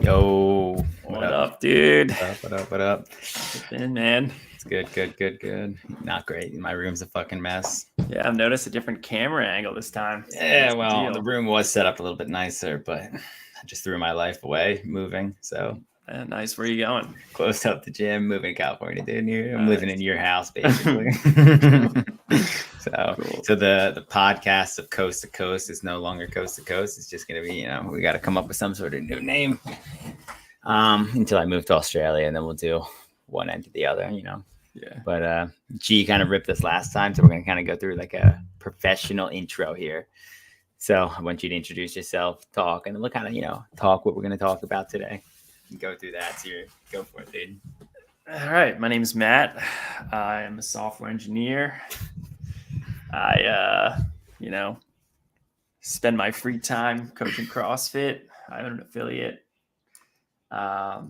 Yo, What up, dude? What up? What's been, man? It's good. Not great. My room's a fucking mess. Yeah, I've noticed a different camera angle this time. Yeah, What's the well, the deal? room was set up a little bit nicer, but I just threw my life away moving. So Nice. Where you going? closed up the gym, moving to California, dude. I'm living in your house, basically. So, Cool. so the podcast of Coast to Coast is no longer Coast to Coast. It's just gonna be, we got to come up with some sort of new name. Until I move to Australia, and then we'll do one end to the other. Yeah. But G kind of ripped us last time, so we're going to kind of go through like a professional intro here. So I want you to introduce yourself, talk, and then we'll kind of, talk what we're going to talk about today. Go through that. So go for it, dude. All right. My name's Matt. I am a software engineer. I, spend my free time coaching CrossFit. I'm an affiliate. I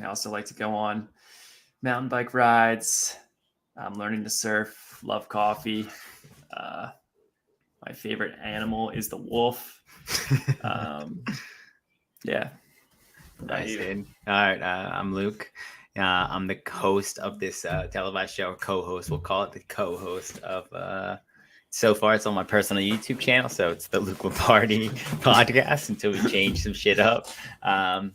also like to go on mountain bike rides. I'm learning to surf. Love coffee. My favorite animal is the wolf. Yeah. Nice, dude. All right. I'm Luke. I'm the host of this televised show, or co-host. We'll call it the co-host of. So far, it's on my personal YouTube channel, so it's the Luke Lombardi podcast until we change some shit up. I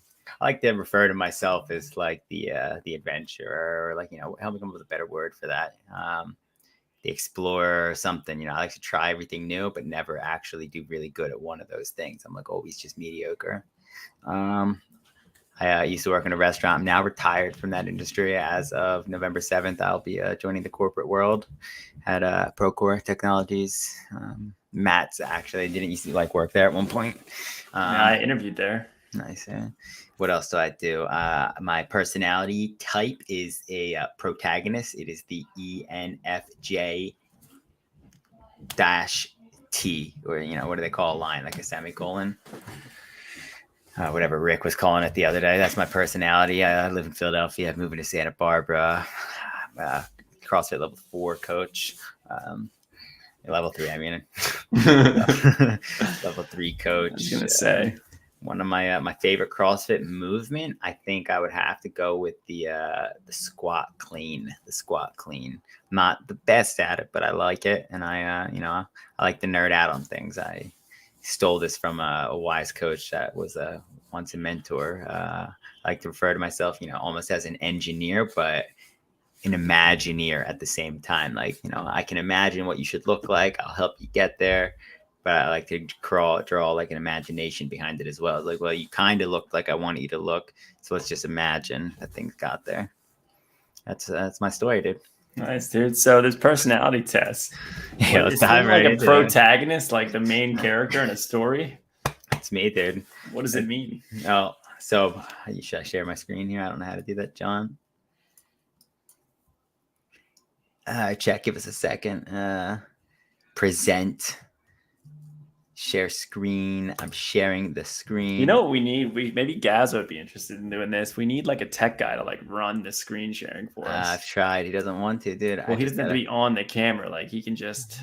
like to refer to myself as like the adventurer, or like help me come up with a better word for that. The explorer or something. I like to try everything new, but never actually do really good at one of those things. I'm like always just mediocre. I used to work in a restaurant. I'm now retired from that industry. As of November 7th, I'll be joining the corporate world at Procore Technologies. Matt's actually didn't used to work there at one point. I interviewed there. Nice. What else do I do? My personality type is a protagonist. It is the ENFJ-T, or what do they call a line, like a semicolon? Whatever Rick was calling it the other day. That's my personality. I live in Philadelphia. I'm moving to Santa Barbara. CrossFit level 4 coach. Level 3, I mean. Level 3 coach. I was going to say. One of my favorite CrossFit movement, I think I would have to go with the squat clean. The squat clean. Not the best at it, but I like it, and I like to nerd out on things. I stole this from a wise coach that was once a mentor. I like to refer to myself, almost as an engineer, but an imagineer at the same time. I can imagine what you should look like. I'll help you get there. But I like to draw like an imagination behind it as well. It's like, well, you kind of looked like I wanted you to look, so let's just imagine that things got there. That's my story, dude. Nice, dude. So this personality test. Yeah, let's dive right like into a protagonist, like the main character in a story. It's me, dude. What does it mean? Oh, so should I share my screen here? I don't know how to do that, John. Chat, give us a second. Present. Share screen. I'm sharing the screen. You know what we need? Maybe Gaz would be interested in doing this. We need like a tech guy to run the screen sharing for us. I've tried. He doesn't want to, dude. Well, he doesn't have to be on the camera. Like he can just.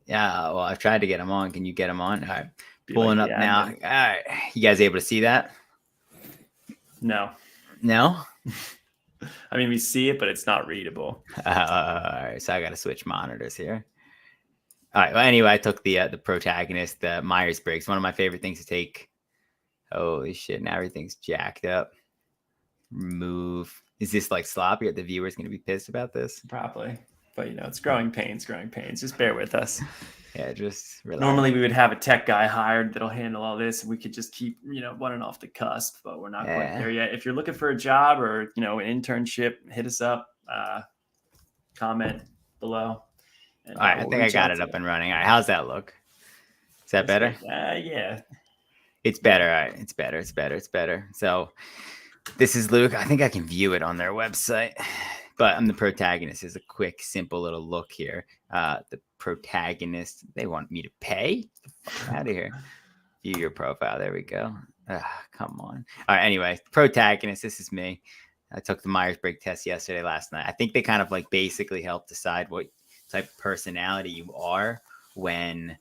Yeah. Well, I've tried to get him on. Can you get him on? All right. Pulling up now. All right. You guys able to see that? No. No. I mean, we see it, but it's not readable. All right. So I got to switch monitors here. All right. Well, anyway, I took the protagonist, the Myers-Briggs. One of my favorite things to take. Holy shit! Now everything's jacked up. Remove. Is this like sloppy? Are the viewers going to be pissed about this? Probably. But it's growing pains. Just bear with us. Yeah, just relax. Normally we would have a tech guy hired that'll handle all this, and we could just keep running off the cusp. But we're not quite there yet. If you're looking for a job or an internship, hit us up. Comment below. All right, I think I got it up and running. All right, how's that look? Is that better? Yeah. It's better. All right, it's better. So this is Luke. I think I can view it on their website, but I'm the protagonist. There's a quick, simple little look here. The protagonist, they want me to pay? Get the fuck out of here. View your profile. There we go. Come on. All right, anyway, protagonist, this is me. I took the Myers-Briggs test last night. I think they kind of basically help decide what type of personality you are when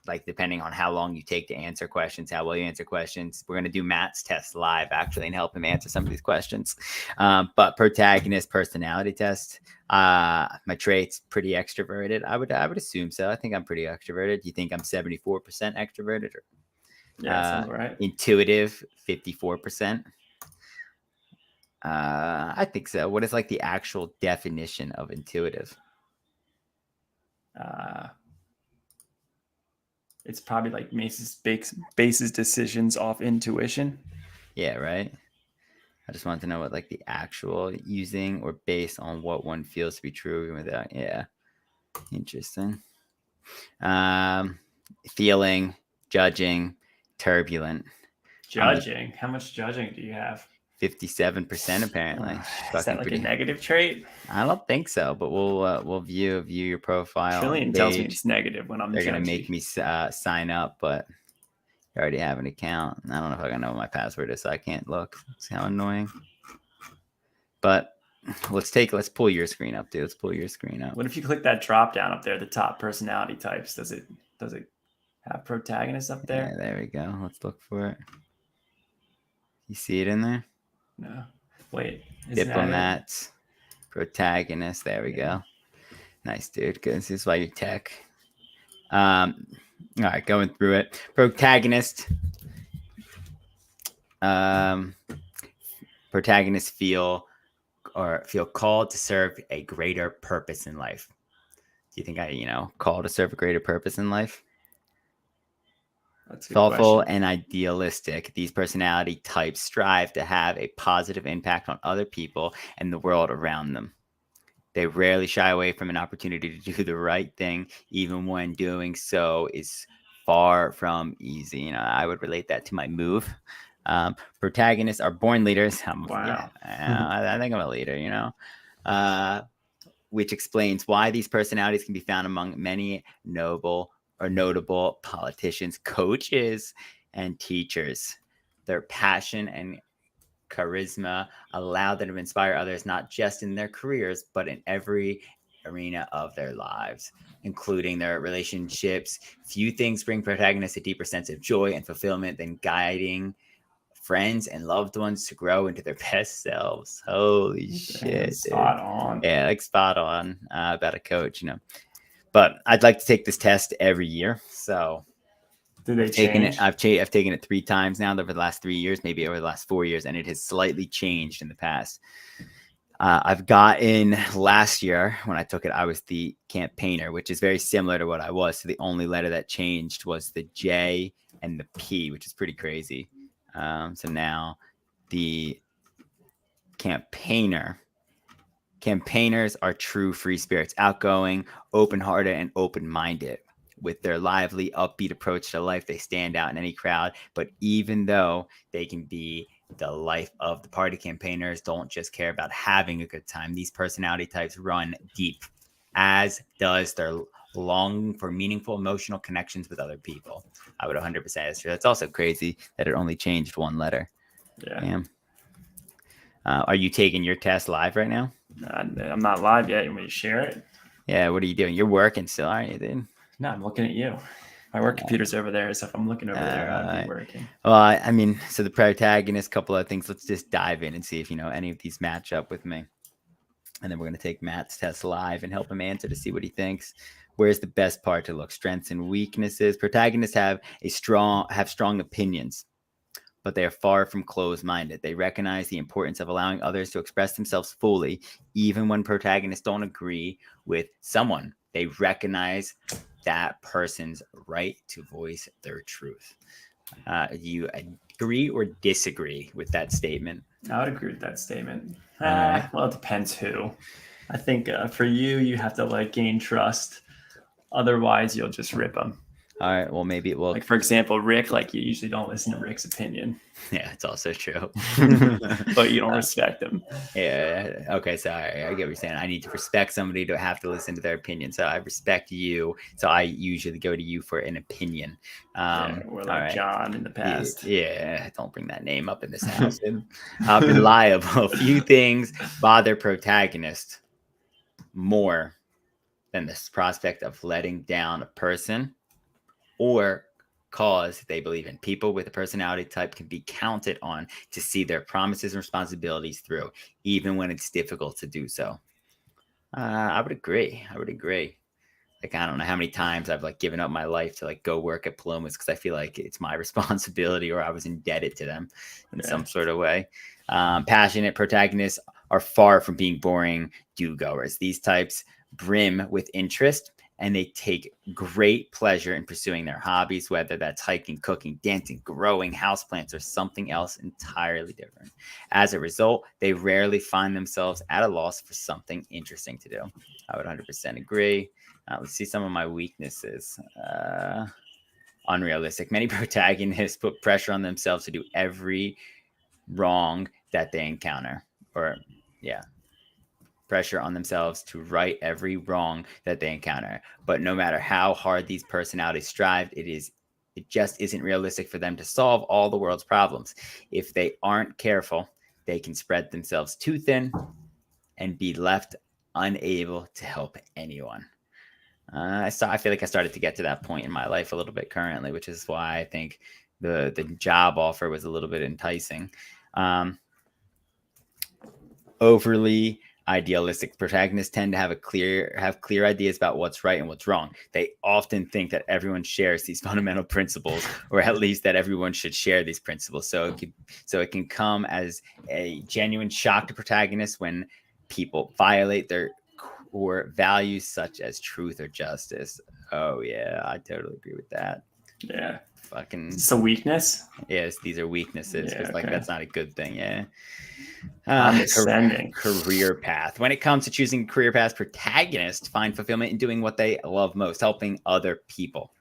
like depending on how long you take to answer questions, how well you answer questions. We're going to do Matt's test live actually and help him answer some of these questions. But protagonist personality test. My traits pretty extroverted. I would assume so. I think I'm pretty extroverted. Do you think I'm 74% extroverted? Or, Yeah, sounds right. intuitive, 54%. I think so. What is like the actual definition of intuitive? It's probably like bases decisions off intuition. Yeah, right. I just want to know what like the actual using or based on what one feels to be true without. Yeah, interesting. Feeling, judging, turbulent. Judging. How much judging do you have? 57% apparently. Is that like a negative trait? I don't think so, but we'll view your profile. Trillion tells me it's negative when I'm. They're gonna make me sign up, but I already have an account. I don't know if I can know what my password is, so I can't look. It's how annoying. But let's pull your screen up, dude. Let's pull your screen up. What if you click that drop down up there, the top personality types? Does it have protagonists up there? Yeah, there we go. Let's look for it. You see it in there? No. Wait. Diplomats, protagonist. There we go. Nice, dude. Good. This is why you're tech. All right, going through it. Protagonist. Protagonists feel called to serve a greater purpose in life. Do you think called to serve a greater purpose in life? That's a good Thoughtful question. and idealistic. These personality types strive to have a positive impact on other people and the world around them. They rarely shy away from an opportunity to do the right thing, even when doing so is far from easy. I would relate that to my move. Protagonists are born leaders. Wow. I think I'm a leader, which explains why these personalities can be found among many notable politicians, coaches, and teachers. Their passion and charisma allow them to inspire others, not just in their careers, but in every arena of their lives, including their relationships. Few things bring protagonists a deeper sense of joy and fulfillment than guiding friends and loved ones to grow into their best selves. Holy shit. Spot on. Yeah, like spot on about a coach, But I'd like to take this test every year. So I've taken it 3 times now over the last 3 years, maybe over the last 4 years, and it has slightly changed in the past. I've gotten last year when I took it, I was the campaigner, which is very similar to what I was. So the only letter that changed was the J and the P, which is pretty crazy. So now the campaigner. Campaigners are true free spirits, outgoing, open-hearted, and open-minded. With their lively, upbeat approach to life, they stand out in any crowd. But even though they can be the life of the party, campaigners don't just care about having a good time. These personality types run deep, as does their longing for meaningful emotional connections with other people. I would 100% that's true. That's also crazy that it only changed 1 letter. Yeah. Damn. Are you taking your test live right now? I'm not live yet. You want me to share it? Yeah. What are you doing? You're working still, aren't you, dude? No, I'm looking at you. My work computer's over there, so if I'm looking over there, I'd be working. Well, I mean, so the protagonist, couple of things. Let's just dive in and see if any of these match up with me. And then we're going to take Matt's test live and help him answer to see what he thinks. Where's the best part to look? Strengths and weaknesses. Protagonists have strong opinions, but they are far from closed-minded. They recognize the importance of allowing others to express themselves fully, even when protagonists don't agree with someone. They recognize that person's right to voice their truth. Do you agree or disagree with that statement? I would agree with that statement. Right. Well, it depends who. I think for you have to gain trust. Otherwise, you'll just rip them. All right. Well, maybe it will. For example, Rick, you usually don't listen to Rick's opinion. Yeah, it's also true. But you don't respect him. Yeah. Okay. Sorry. I get what you're saying. I need to respect somebody to have to listen to their opinion. So I respect you. So I usually go to you for an opinion. Or John in the past. Yeah. Don't bring that name up in this house. Reliable. Few things bother protagonists more than this prospect of letting down a person or cause they believe in. People with a personality type can be counted on to see their promises and responsibilities through, even when it's difficult to do so. I would agree. Like, I don't know how many times I've like given up my life to like go work at Palomas because I feel like it's my responsibility or I was indebted to them in some sort of way. Passionate protagonists are far from being boring do-goers. These types brim with interest and they take great pleasure in pursuing their hobbies, whether that's hiking, cooking, dancing, growing houseplants, or something else entirely different. As a result, they rarely find themselves at a loss for something interesting to do. I would 100% agree. Let's see some of my weaknesses. Unrealistic. Many protagonists put pressure on themselves to do every wrong that they encounter. Pressure on themselves to right every wrong that they encounter. But no matter how hard these personalities strive, it just isn't realistic for them to solve all the world's problems. If they aren't careful, they can spread themselves too thin and be left unable to help anyone. I feel like I started to get to that point in my life a little bit currently, which is why I think the job offer was a little bit enticing. Overly idealistic protagonists tend to have clear ideas about what's right and what's wrong. They often think that everyone shares these fundamental principles, or at least that everyone should share these principles. So it can come as a genuine shock to protagonists when people violate their core values such as truth or justice. Oh yeah, I totally agree with that. Yeah. Fucking. It's a weakness. Yes, these are weaknesses because like that's not a good thing. Yeah. Career path. When it comes to choosing a career path, protagonists find fulfillment in doing what they love most, helping other people.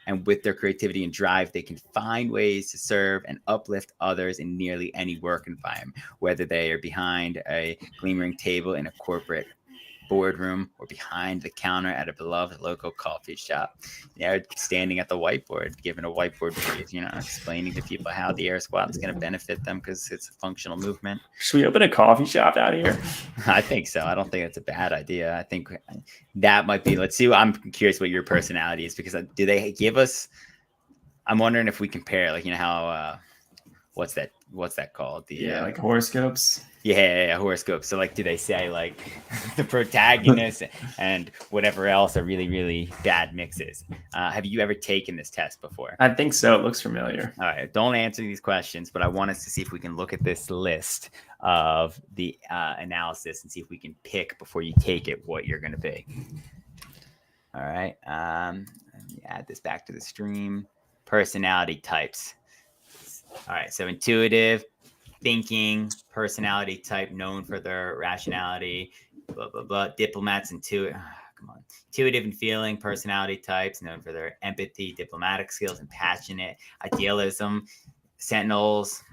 And with their creativity and drive, they can find ways to serve and uplift others in nearly any work environment, whether they are behind a glimmering table in a corporate boardroom or behind the counter at a beloved local coffee shop. Standing at the whiteboard, giving a whiteboard brief, explaining to people how the air squat is going to benefit them because it's a functional movement. Should we open a coffee shop out here? I think so. I don't think it's a bad idea. I think that might be. Let's see. I'm curious what your personality is because do they give us? I'm wondering if we compare, like how what's that called? Like horoscopes. Yeah, horoscope. So like, do they say like the protagonist and whatever else are really, really bad mixes? Have you ever taken this test before? I think so. It looks familiar. All right. Don't answer these questions, but I want us to see if we can look at this list of the analysis and see if we can pick before you take it what you're going to be. All right. Let me add this back to the stream. Personality types. All right. So intuitive, thinking, personality type known for their rationality, blah, blah, blah. Diplomats, intuitive and feeling personality types known for their empathy, diplomatic skills, and passionate. Idealism, sentinels,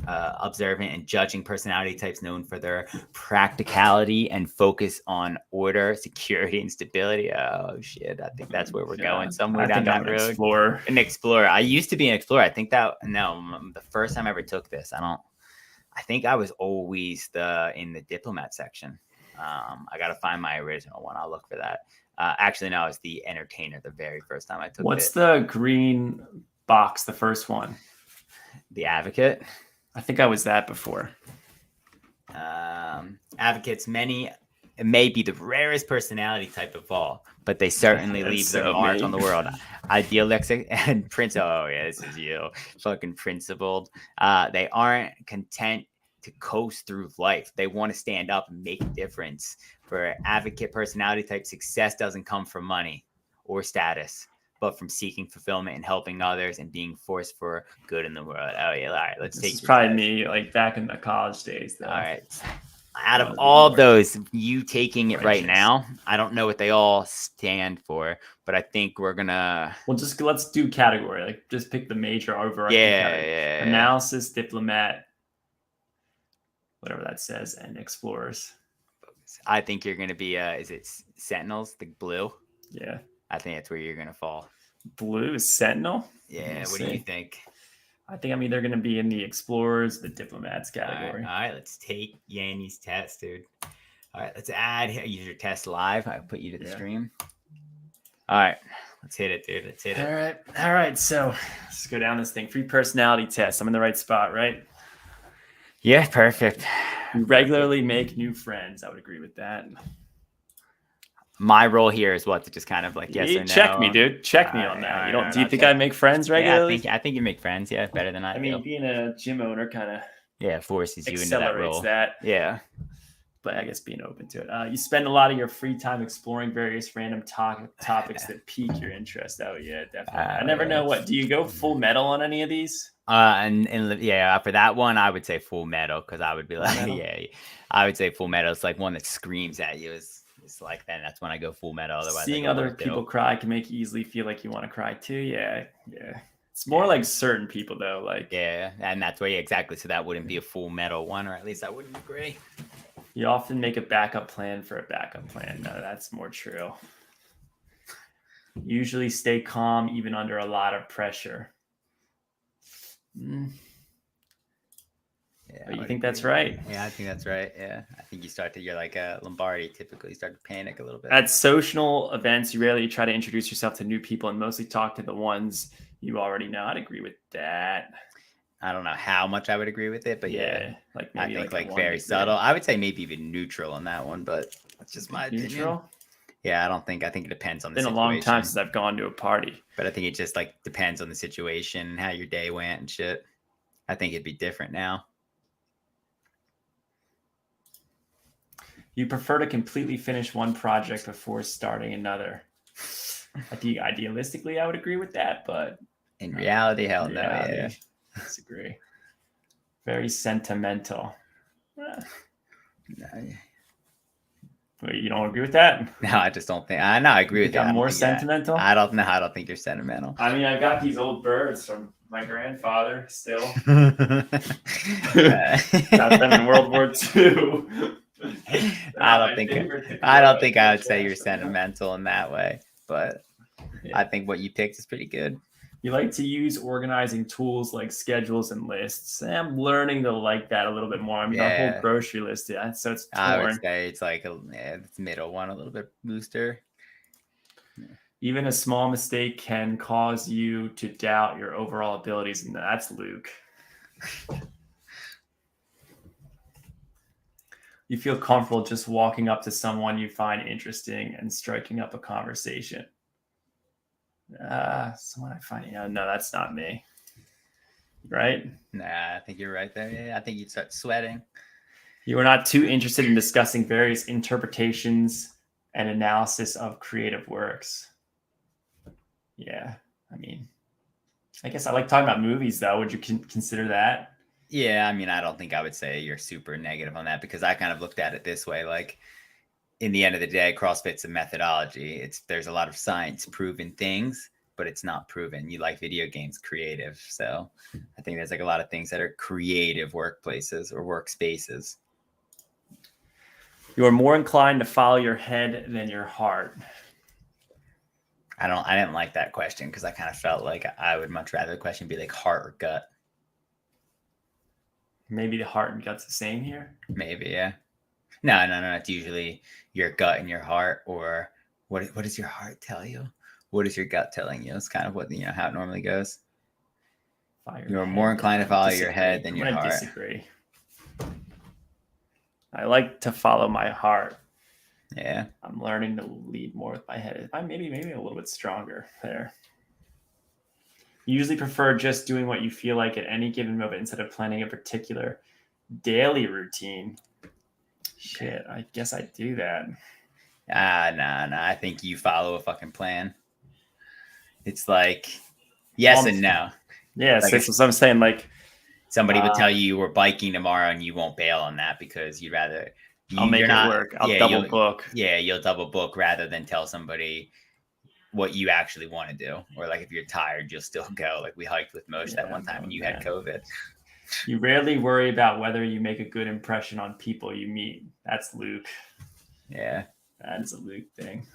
observant and judging personality types known for their practicality and focus on order, security, and stability. Oh shit, I think that's where we're going, somewhere down that road. An explorer. I used to be an explorer. I think the first time I ever took this, I think I was always in the diplomat section. I got to find my original one. I'll look for that. Actually, no, it's the entertainer the very first time I took it. What's the green box, the first one? The advocate. I think I was that before. Advocates, it may be the rarest personality type of all, but they certainly leave their mark on the world. Idealistic and oh yeah, this is you. Fucking principled. They aren't content to coast through life. They want to stand up and make a difference. For advocate personality type, success doesn't come from money or status, but from seeking fulfillment and helping others and being forced for good in the world. Oh yeah, all right. Let's take. This is probably me, like back in the college days, though. All right. Out of all of those, you taking it right now, I don't know what they all stand for, but I think we're gonna. Well, let's do category. Like, just pick the major overarching category. Yeah. Analysis, diplomat, whatever that says, and explorers. I think you're gonna be. Is it sentinels? The blue. Yeah. I think that's where you're gonna fall. Blue is sentinel. Yeah. What do you think? I think I'm either going to be in the explorers, the diplomats category. All right, let's take Yanni's test, dude. All right, let's use your test live. I'll put you to the stream. All right, Let's hit it, dude. Let's hit All it. right. All right. So let's go down this thing. Free personality test. I'm in the right spot, right? Yeah, perfect. You regularly make new friends. I would agree with that. My role here is what to just kind of like yes or no. Check me, dude. Check me on that. You don't. Do you think I make friends regularly? Yeah, I think you make friends. Yeah, better than I do. I mean, being a gym owner kind of forces you into that role. that. Yeah. But I guess being open to it. You spend a lot of your free time exploring various random topics that pique your interest. Oh yeah, definitely. I never know what. Do you go full metal on any of these? And for that one, I would say Full Metal because I would be like, I would say Full Metal. It's like one that screams at you. It's like then that's when I go Full Metal. Otherwise, seeing other people cry can make you easily feel like you want to cry too. Yeah. It's more like certain people though. Like and that's where exactly. So that wouldn't be a Full Metal one, or at least I wouldn't agree. You often make a backup plan for a backup plan. No, that's more true. Usually stay calm even under a lot of pressure. Yeah, you think that's right? Yeah, I think that's right. Yeah, I think you're like a Lombardi. Typically, you start to panic a little bit. At social events, you rarely try to introduce yourself to new people and mostly talk to the ones you already know. I'd agree with that. I don't know how much I would agree with it, but yeah, like maybe I think very subtle. I would say maybe even neutral on that one, but that's just my opinion. Yeah, I think it depends on the situation. It's been a long time since I've gone to a party. But I think it just like depends on the situation, how your day went and shit. I think it'd be different now. You prefer to completely finish one project before starting another. I think idealistically I would agree with that, but in reality, hell no. Yeah. Disagree. Very sentimental. No. Wait, you don't agree with that? No, I just don't think. I agree with that. I'm more sentimental. I don't know. I don't think you're sentimental. I mean, I got these old birds from my grandfather still. Got them in World War II. I don't think I would say you're sentimental in that way, but I think what you picked is pretty good. You like to use organizing tools like schedules and lists. I'm learning to like that a little bit more. I mean, the whole grocery list, so it's torn. I would say it's like it's middle one, a little bit booster. Even a small mistake can cause you to doubt your overall abilities, and that's Luke. You feel comfortable just walking up to someone you find interesting and striking up a conversation. Someone I find, no, that's not me. Right? Nah, I think you're right there. Yeah, I think you'd start sweating. You are not too interested in discussing various interpretations and analysis of creative works. Yeah, I mean, I guess I like talking about movies, though. Would you consider that? Yeah, I mean, I don't think I would say you're super negative on that because I kind of looked at it this way. Like, in the end of the day, CrossFit's a methodology. There's a lot of science proven things, but it's not proven. You like video games, creative. So I think there's like a lot of things that are creative workplaces or workspaces. You are more inclined to follow your head than your heart. I didn't like that question because I kind of felt like I would much rather the question be like heart or gut. Maybe the heart and gut's the same here? Maybe, yeah. No. It's usually your gut and your heart, or what does your heart tell you? What is your gut telling you? It's kind of what how it normally goes. You're more inclined to follow your head than your heart. I disagree. I like to follow my heart. Yeah. I'm learning to lead more with my head. I'm maybe a little bit stronger there. You usually prefer just doing what you feel like at any given moment instead of planning a particular daily routine. Shit, I guess I do that. No. I think you follow a fucking plan. It's like yes and no. Yeah, like that's what I'm saying. Like somebody would tell you we're biking tomorrow and you won't bail on that because you'd rather. I'll make it work. I'll double book. Yeah, you'll double book rather than tell somebody what you actually want to do. Or like if you're tired, you'll still go. Like we hiked with Moshe that one time and you had COVID. You rarely worry about whether you make a good impression on people you meet. That's Luke. Yeah. That is a Luke thing.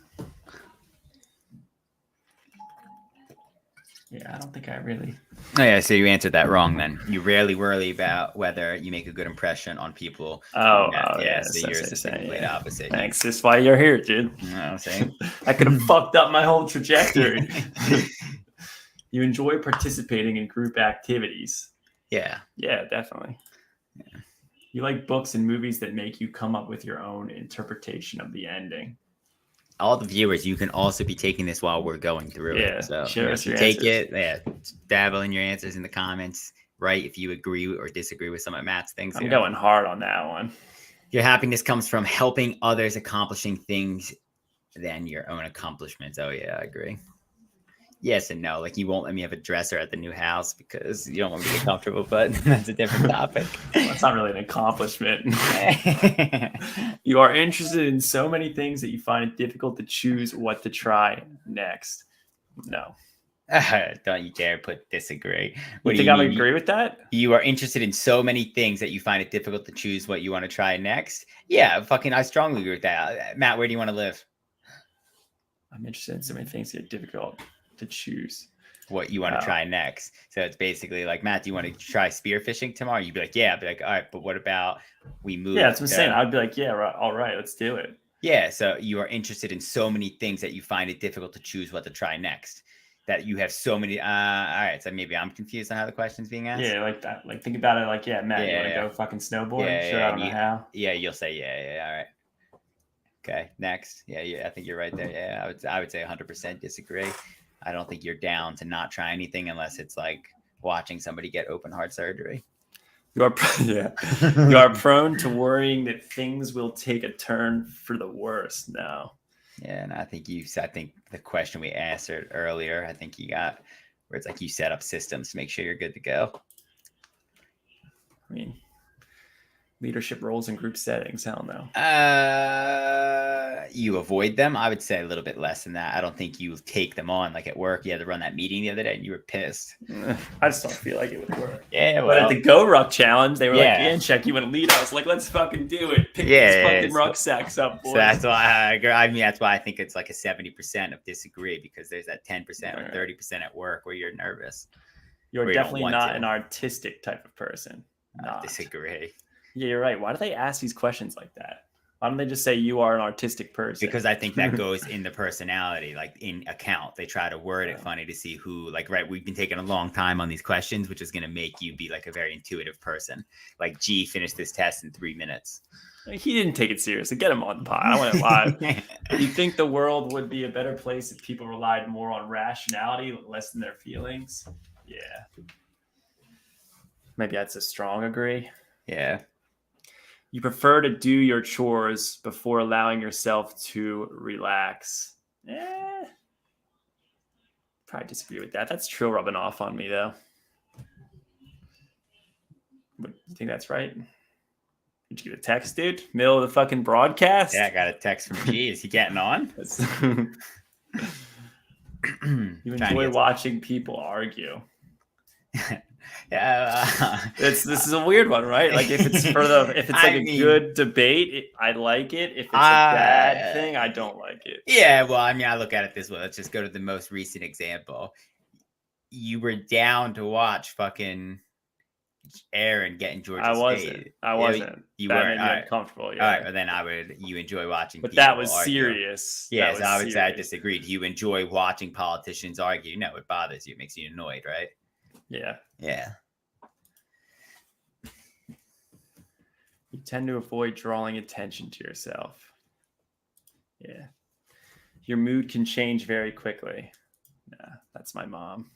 Yeah, I don't think I really. Oh yeah, so you answered that wrong then. You rarely worry about whether you make a good impression on people. Yeah. So So yours is the complete yeah. opposite. Thanks. That's why you're here, dude. You know what I'm saying? I could have fucked up my whole trajectory. You enjoy participating in group activities. Yeah. Yeah, definitely. Yeah. You like books and movies that make you come up with your own interpretation of the ending. All the viewers, you can also be taking this while we're going through Yeah, it. So share us if you your take answers. it, dabble in your answers in the comments. Right, if you agree or disagree with some of Matt's things. I'm going hard on that one. Your happiness comes from helping others accomplishing things than your own accomplishments. Oh yeah, I agree. Yes and no. Like you won't let me have a dresser at the new house because you don't want me to get comfortable, but that's a different topic. Well, that's not really an accomplishment. You are interested in so many things that you find it difficult to choose what to try next. No. Don't you dare put disagree. You think I would agree with that? You are interested in so many things that you find it difficult to choose what you want to try next. Yeah, I strongly agree with that. Matt, where do you want to live? I'm interested in so many things that are difficult to choose what you want to try next. So it's basically like, Matt, do you want to try spearfishing tomorrow? You'd be like, yeah. I'd be like, all right, but what about we move? Yeah, that's what I'm saying. I'd be like, yeah, right, all right, let's do it. Yeah, so you are interested in so many things that you find it difficult to choose what to try next. That you have so many. All right, so maybe I'm confused on how the question's being asked. Yeah, like that. Like think about it. Like, yeah, Matt, you want to go fucking snowboard? Yeah, sure, I don't know how. Yeah, you'll say yeah. All right. Okay, next. Yeah, I think you're right there. Yeah, I would say 100% disagree. I don't think you're down to not try anything unless it's like watching somebody get open heart surgery. You are, you are prone to worrying that things will take a turn for the worse. No. Yeah, and I think the question we answered earlier, I think you got where it's like you set up systems to make sure you're good to go. I mean, leadership roles in group settings, hell no. You avoid them. I would say a little bit less than that. I don't think you take them on. Like at work, you had to run that meeting the other day and you were pissed. I just don't feel like it would work. Yeah, well, but at the Go Ruck challenge, they were like, "Ian, check, you want to lead?" I was like, "Let's fucking do it. Pick these fucking rucksacks up, boys." So that's why I agree. I mean, that's why I think it's like a 70% of disagree, because there's that 10% or 30% at work where you're nervous. You're definitely not an artistic type of person. I disagree. Yeah, you're right. Why do they ask these questions like that? Why don't they just say you are an artistic person? Because I think that goes in the personality, like in account. They try to word it funny to see who, like, right, we've been taking a long time on these questions, which is going to make you be like a very intuitive person. Like, G finished this test in 3 minutes. He didn't take it seriously. Get him on the pod. I want it live. You think the world would be a better place if people relied more on rationality, less than their feelings? Yeah. Maybe that's a strong agree. Yeah. You prefer to do your chores before allowing yourself to relax. Probably disagree with that. That's Trill rubbing off on me, though. But you think that's right? Did you get a text, dude? Middle of the fucking broadcast? Yeah, I got a text from G. Is he getting on? You enjoy watching people argue. Yeah, this is a weird one, right? Like if it's like a good debate, I like it. If it's a bad thing, I don't like it. Yeah, well, I mean, I look at it this way. Let's just go to the most recent example. You were down to watch fucking Aaron getting Georgia State. I wasn't. You weren't. All right. Comfortable. Yeah. All right, but then you enjoy watching. But that was serious. Yeah, so I would say I disagreed. You enjoy watching politicians argue. No, it bothers you. It makes you annoyed, right? Yeah. Yeah. You tend to avoid drawing attention to yourself. Yeah. Your mood can change very quickly. Nah, that's my mom.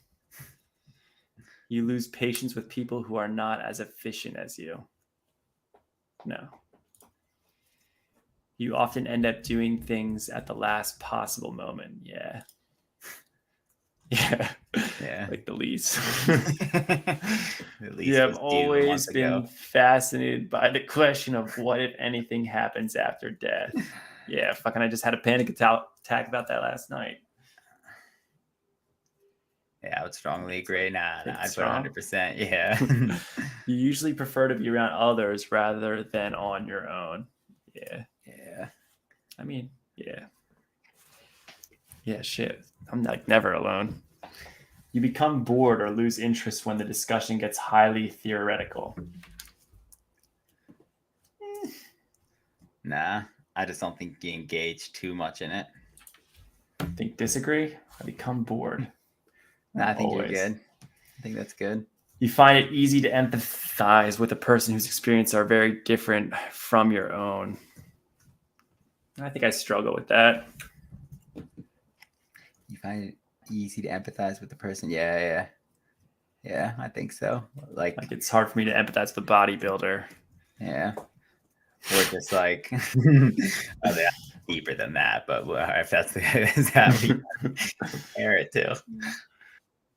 You lose patience with people who are not as efficient as you. No. You often end up doing things at the last possible moment. Yeah. Yeah. Like the least. You have always been fascinated by the question of what, if anything, happens after death. Yeah, fucking I just had a panic attack about that last night. Yeah, I would strongly agree. Nah, I'd put 100%. Yeah. You usually prefer to be around others rather than on your own. Yeah. Yeah. I mean, yeah. Yeah, shit. I'm like never alone. You become bored or lose interest when the discussion gets highly theoretical. Nah, I just don't think you engage too much in it. Disagree? I become bored. Nah, I think Always. you're good. I think that's good. You find it easy to empathize with a person whose experiences are very different from your own. I think I struggle with that. You find it easy to empathize with the person? Yeah. I think so. Like it's hard for me to empathize with a bodybuilder. Yeah. Or just like, oh, yeah, deeper than that, but if that's the is that we compare it to.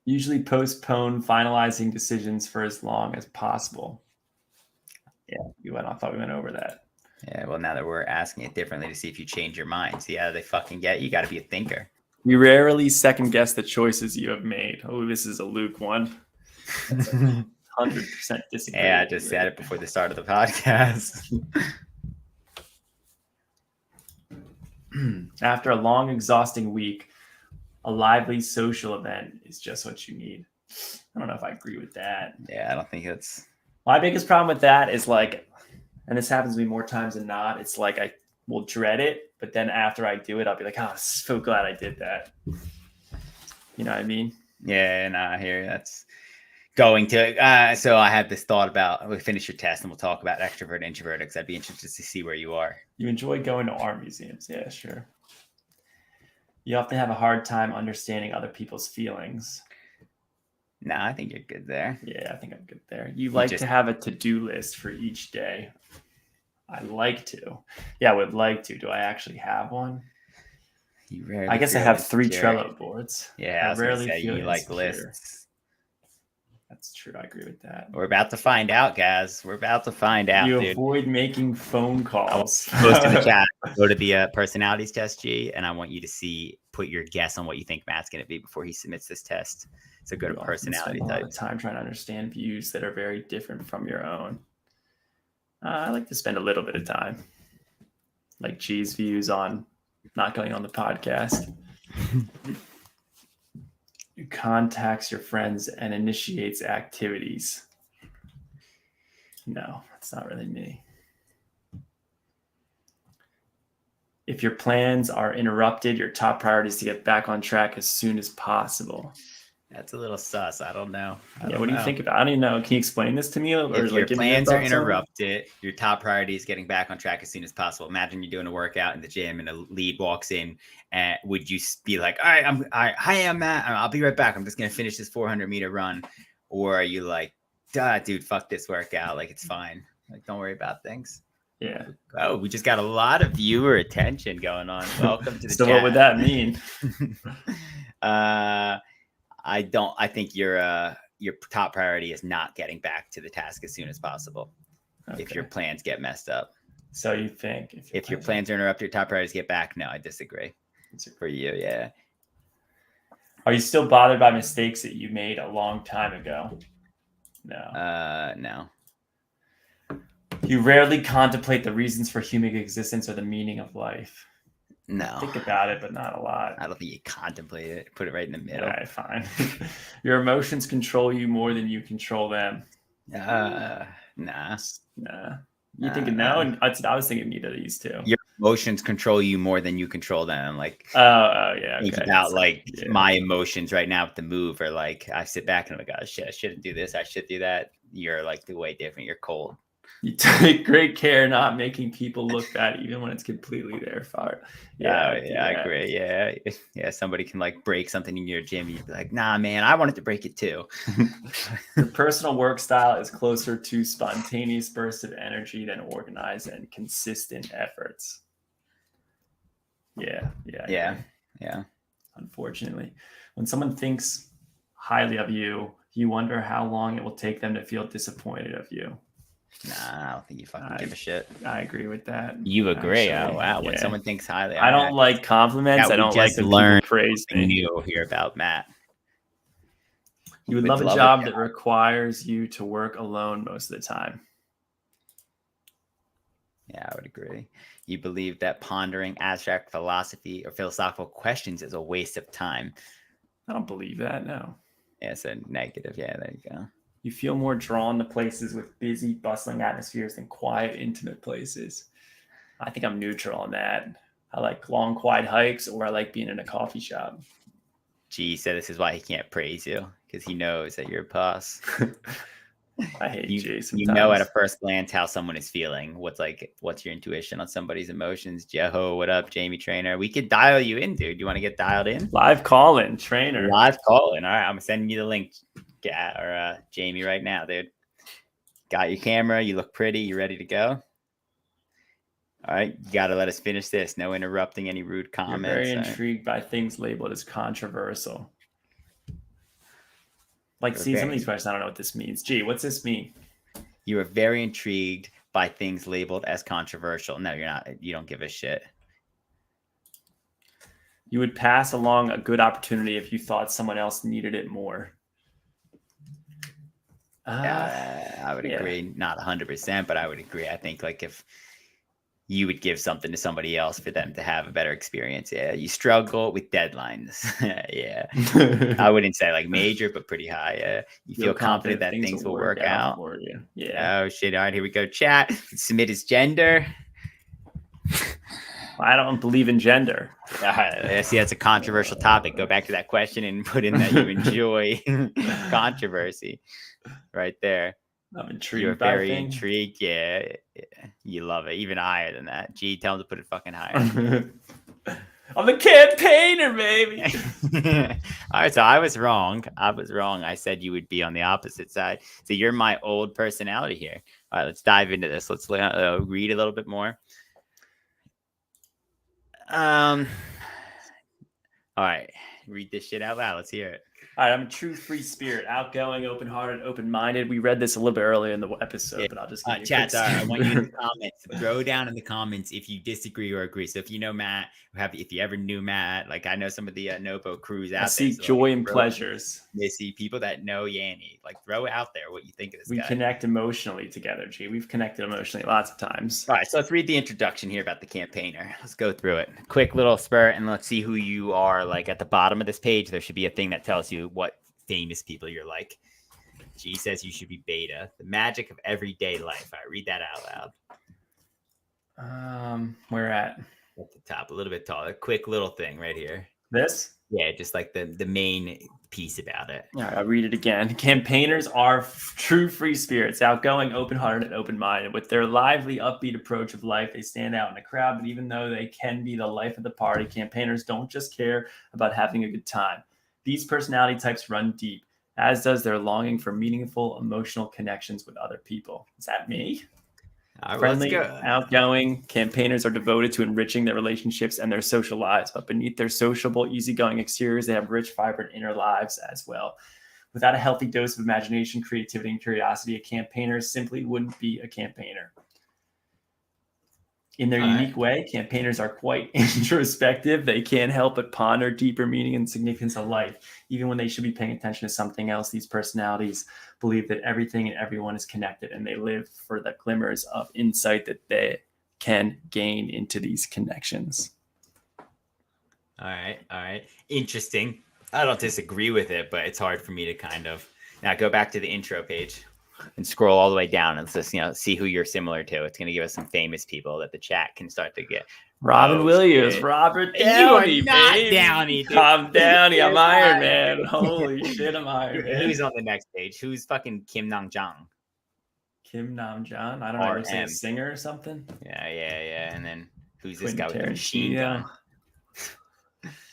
Usually postpone finalizing decisions for as long as possible. Yeah, I thought we went over that. Yeah, well, now that we're asking it differently to see if you change your mind. See how they fucking get you. Got to be a thinker. You rarely second guess the choices you have made. Oh, this is a Luke one. 100% disagree. Yeah, I just said it before the start of the podcast. After a long, exhausting week, a lively social event is just what you need. I don't know if I agree with that. Yeah, I don't think it's... My biggest problem with that is like, and this happens to me more times than not, it's like I will dread it, but then after I do it, I'll be like, oh, so glad I did that. You know what I mean? Yeah, and I hear that's going to... so I had this thought about, we'll finish your test and we'll talk about extrovert, introvert, because I'd be interested to see where you are. You enjoy going to art museums. Yeah, sure. You often have a hard time understanding other people's feelings. No, I think you're good there. Yeah, I think I'm good there. You like to have a to-do list for each day. I like to. Yeah, I would like to. Do I actually have one? You rarely. I guess I have 3 Trello boards. Yeah, I rarely say you like lists. That's true. I agree with that. We're about to find out, guys. We're about to find out. You avoid making phone calls. Post in the chat. Go to the personalities test, G, and I want you to put your guess on what you think Matt's going to be before he submits this test. So go to personality type. A lot of time trying to understand views that are very different from your own. I like to spend a little bit of time, like G's views on not going on the podcast. You contacts your friends and initiates activities. No, that's not really me. If your plans are interrupted, your top priority is to get back on track as soon as possible. That's a little sus. I don't know. What do you think about it? I don't even know. Can you explain this to me? Or if your plans are interrupted, your top priority is getting back on track as soon as possible. Imagine you're doing a workout in the gym and a lead walks in. And would you be like, all right, hi, I'm Matt. I'll be right back. I'm just going to finish this 400-meter run. Or are you like, dude, fuck this workout. Like, it's fine. Like, don't worry about things. Yeah. Oh, we just got a lot of viewer attention going on. Welcome to the so chat. What would that mean? I think your top priority is not getting back to the task as soon as possible. Okay. If your plans get messed up. So you think if your plans are interrupted, your top priority is get back? No, I disagree. For you, yeah. Are you still bothered by mistakes that you made a long time ago? No. No. You rarely contemplate the reasons for human existence or the meaning of life. No. Think about it, but not a lot. I don't think you contemplate it. Put it right in the middle. All right, fine. Your emotions control you more than you control them. Nah. You thinking no? And I was thinking neither of these two. Your emotions control you more than you control them. Like, yeah. Think about my emotions right now with the move, or like I sit back and I'm like, oh shit, I shouldn't do this. I should do that. You're like way different. You're cold. You take great care not making people look bad, even when it's completely their fault. Yeah, I agree. Yeah. Somebody can like break something in your gym. You'd be like, nah, man, I wanted to break it too. Your personal work style is closer to spontaneous bursts of energy than organized and consistent efforts. Yeah. Unfortunately, when someone thinks highly of you, you wonder how long it will take them to feel disappointed of you. Nah, I don't think you fucking give a shit. I agree with that. You agree? Actually, oh wow! When someone thinks highly, I don't like compliments. I don't like to learn praise me. New here about Matt. You would love a job that requires you to work alone most of the time. Yeah, I would agree. You believe that pondering abstract philosophy or philosophical questions is a waste of time. I don't believe that. No. Yeah, so negative. Yeah, there you go. You feel more drawn to places with busy, bustling atmospheres than quiet, intimate places. I think I'm neutral on that. I like long, quiet hikes, or I like being in a coffee shop. G said this is why he can't praise you, because he knows that you're a boss. I hate Jay sometimes. You know at a first glance how someone is feeling. What's your intuition on somebody's emotions? Jeho, what up, Jamie Trainer? We could dial you in, dude. You want to get dialed in? Live call-in, Trainer. Live call-in. All right, I'm sending you the link, Jamie, right now, dude. Got your camera. You look pretty. You ready to go? All right, you got to let us finish this. No interrupting, any rude comments. You're very intrigued by things labeled as controversial. Like, see, some of these questions, I don't know what this means. Gee, what's this mean? You are very intrigued by things labeled as controversial. No, you're not. You don't give a shit. You would pass along a good opportunity if you thought someone else needed it more. I would agree. Not 100%, but I would agree. I think like if you would give something to somebody else for them to have a better experience. Yeah, you struggle with deadlines. Yeah, I wouldn't say like major, but pretty high. Yeah, you feel confident that things will work out for you. Yeah. Oh shit! All right, here we go. Chat. Submit his gender. I don't believe in gender. See, that's a controversial topic. Go back to that question and put in that you enjoy controversy. Right there. I'm intrigued. You're very intrigued. Yeah, you love it. Even higher than that. Gee, tell him to put it fucking higher. I'm a campaigner, baby. All right, so I was wrong. I said you would be on the opposite side. So you're my old personality here. All right, let's dive into this. Let's read a little bit more. All right, read this shit out loud. Let's hear it. All right, I'm a true free spirit, outgoing, open-hearted, open-minded. We read this a little bit earlier in the episode, but I'll just give you chat. I want you in the comments. Throw down in the comments if you disagree or agree. So if you know Matt, if you ever knew Matt, like I know some of the Novo crews out there. Seek joy and pleasures. They see people that know Yanni. Like throw it out there what you think of this guy. We connect emotionally together, G. We've connected emotionally lots of times. All right, so let's read the introduction here about the campaigner. Let's go through it. Quick little spurt, and let's see who you are. Like at the bottom of this page, there should be a thing that tells you what famous people you're like. G says you should be beta. The magic of everyday life. All right, read that out loud. Where at the top, a little bit taller. Quick little thing right here. This? Yeah, just like the main piece about it. All right, I'll read it again. Campaigners are true free spirits, outgoing, open-hearted, and open-minded. With their lively, upbeat approach of life, they stand out in a crowd, but even though they can be the life of the party, campaigners don't just care about having a good time. These personality types run deep, as does their longing for meaningful, emotional connections with other people. Is that me? Friendly, outgoing, campaigners are devoted to enriching their relationships and their social lives, but beneath their sociable, easygoing exteriors, they have rich, vibrant inner lives as well. Without a healthy dose of imagination, creativity, and curiosity, a campaigner simply wouldn't be a campaigner. In their unique way, campaigners are quite introspective. They can't help but ponder deeper meaning and significance of life. Even when they should be paying attention to something else, these personalities believe that everything and everyone is connected, and they live for the glimmers of insight that they can gain into these connections. All right. Interesting. I don't disagree with it, but it's hard for me to kind of... Now go back to the intro page and scroll all the way down and just, see who you're similar to. It's going to give us some famous people that the chat can start to get. Robin Williams, shit. Robert Downey, you are not baby. Downey. Dude. I'm Downey. I'm Iron Man. Holy shit, I'm Iron Man. Who's on the next page? Who's fucking Kim Namjoon? Kim Namjoon? I don't know. Say a singer or something? Yeah. And then who's this guy with the machine gun?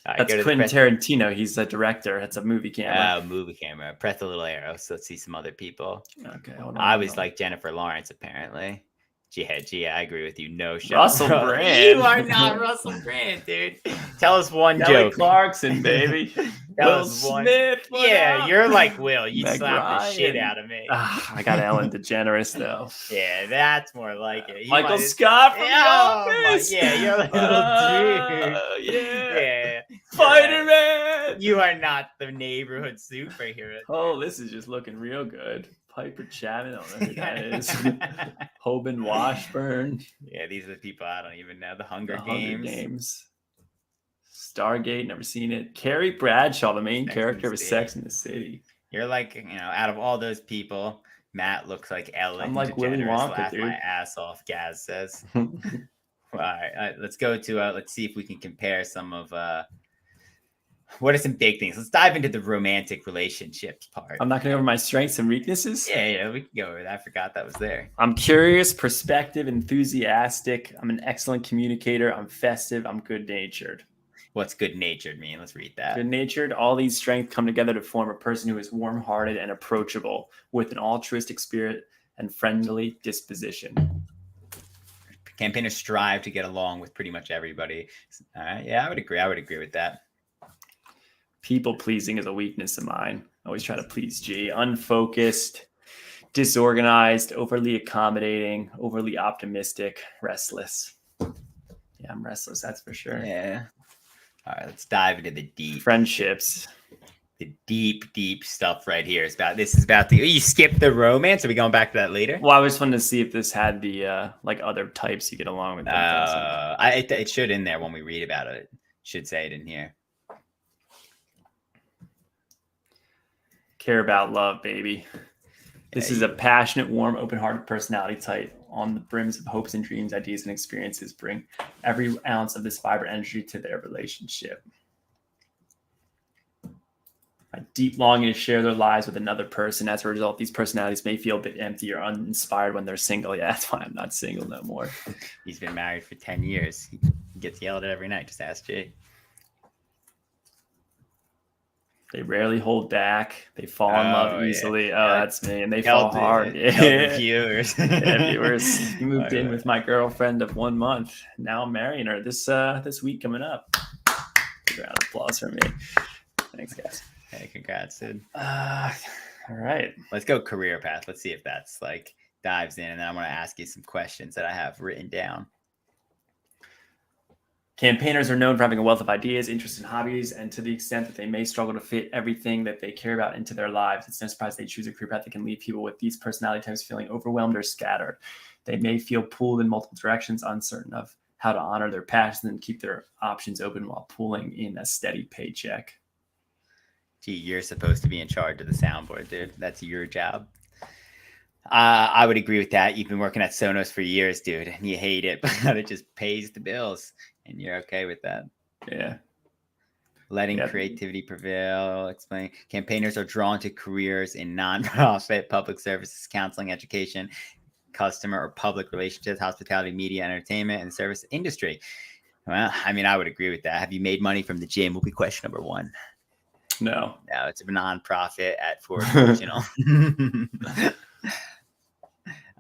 That's Quentin Tarantino. He's a director. It's a movie camera. Movie camera. Press a little arrow. So let's see some other people. Okay. Hold on, I was like Jennifer Lawrence, apparently. Gee, I agree with you. No shot. Russell Brand. You are not Russell Brand, dude. Tell us one joke. Clarkson, baby. Will Smith. Yeah, you're like Will. You slap the shit out of me. I got Ellen DeGeneres, though. Yeah, that's more like it. Michael Scott from The Office. Yeah, you're a little dude. Yeah. Spider-Man. You are not the neighborhood superhero. Oh, this is just looking real good. Piper Chapman, I don't know who that is. Hoban Washburn. Yeah, these are the people I don't even know. The Hunger Games. Stargate, never seen it. Carrie Bradshaw, the main character of Sex and the City. You're like, out of all those people, Matt looks like Ellen I'm like Willy DeGeneres. Wonka, Laugh my dude. ass off, Gaz says. All right, let's go to let's see if we can compare some of what are some big things. Let's dive into the romantic relationships part. I'm not going to go over my strengths and weaknesses. Yeah, we can go over that. I forgot that was there. I'm curious, perspective, enthusiastic. I'm an excellent communicator. I'm festive. I'm good-natured. What's good-natured mean? Let's read that. Good-natured, all these strengths come together to form a person who is warm-hearted and approachable with an altruistic spirit and friendly disposition. Campaigners strive to get along with pretty much everybody. All right, yeah, I would agree with that. People-pleasing is a weakness of mine. I always try to please G. Unfocused, disorganized, overly accommodating, overly optimistic, restless. Yeah, I'm restless, that's for sure. Yeah. All right, let's dive into the deep friendships. The deep stuff right here is about. This is about the. You skipped the romance. Are we going back to that later? Well, I just wanted to see if this had the like other types you get along with. It should in there when we read about it. It should say it in here. Care about love, baby. This is a passionate, warm, open-hearted personality type on the brims of hopes and dreams, ideas, and experiences. Bring every ounce of this vibrant energy to their relationship. A deep longing to share their lives with another person. As a result, these personalities may feel a bit empty or uninspired when they're single. Yeah, that's why I'm not single no more. He's been married for 10 years. He gets yelled at every night. Just ask Jay. They rarely hold back. They fall in love easily. Yeah. That's me. And they fall hard. Viewers. Viewers. He moved in with my girlfriend of 1 month. Now I'm marrying her this week coming up. Big round of applause for me. Thanks, guys. Hey, congrats, dude. All right. Let's go career path. Let's see if that's like dives in. And then I want to ask you some questions that I have written down. Campaigners are known for having a wealth of ideas, interests, and hobbies, and to the extent that they may struggle to fit everything that they care about into their lives, it's no surprise they choose a career path that can leave people with these personality types feeling overwhelmed or scattered. They may feel pulled in multiple directions, uncertain of how to honor their passions and keep their options open while pulling in a steady paycheck. Gee, you're supposed to be in charge of the soundboard, dude. That's your job. I would agree with that. You've been working at Sonos for years, dude, and you hate it, but it just pays the bills. And you're okay with that. Yeah. Letting creativity prevail. Explain. Campaigners are drawn to careers in nonprofit, public services, counseling, education, customer or public relationships, hospitality, media, entertainment, and the service industry. Well, I mean, I would agree with that. Have you made money from the gym? Will be question number one. No, it's a nonprofit at Ford Regional.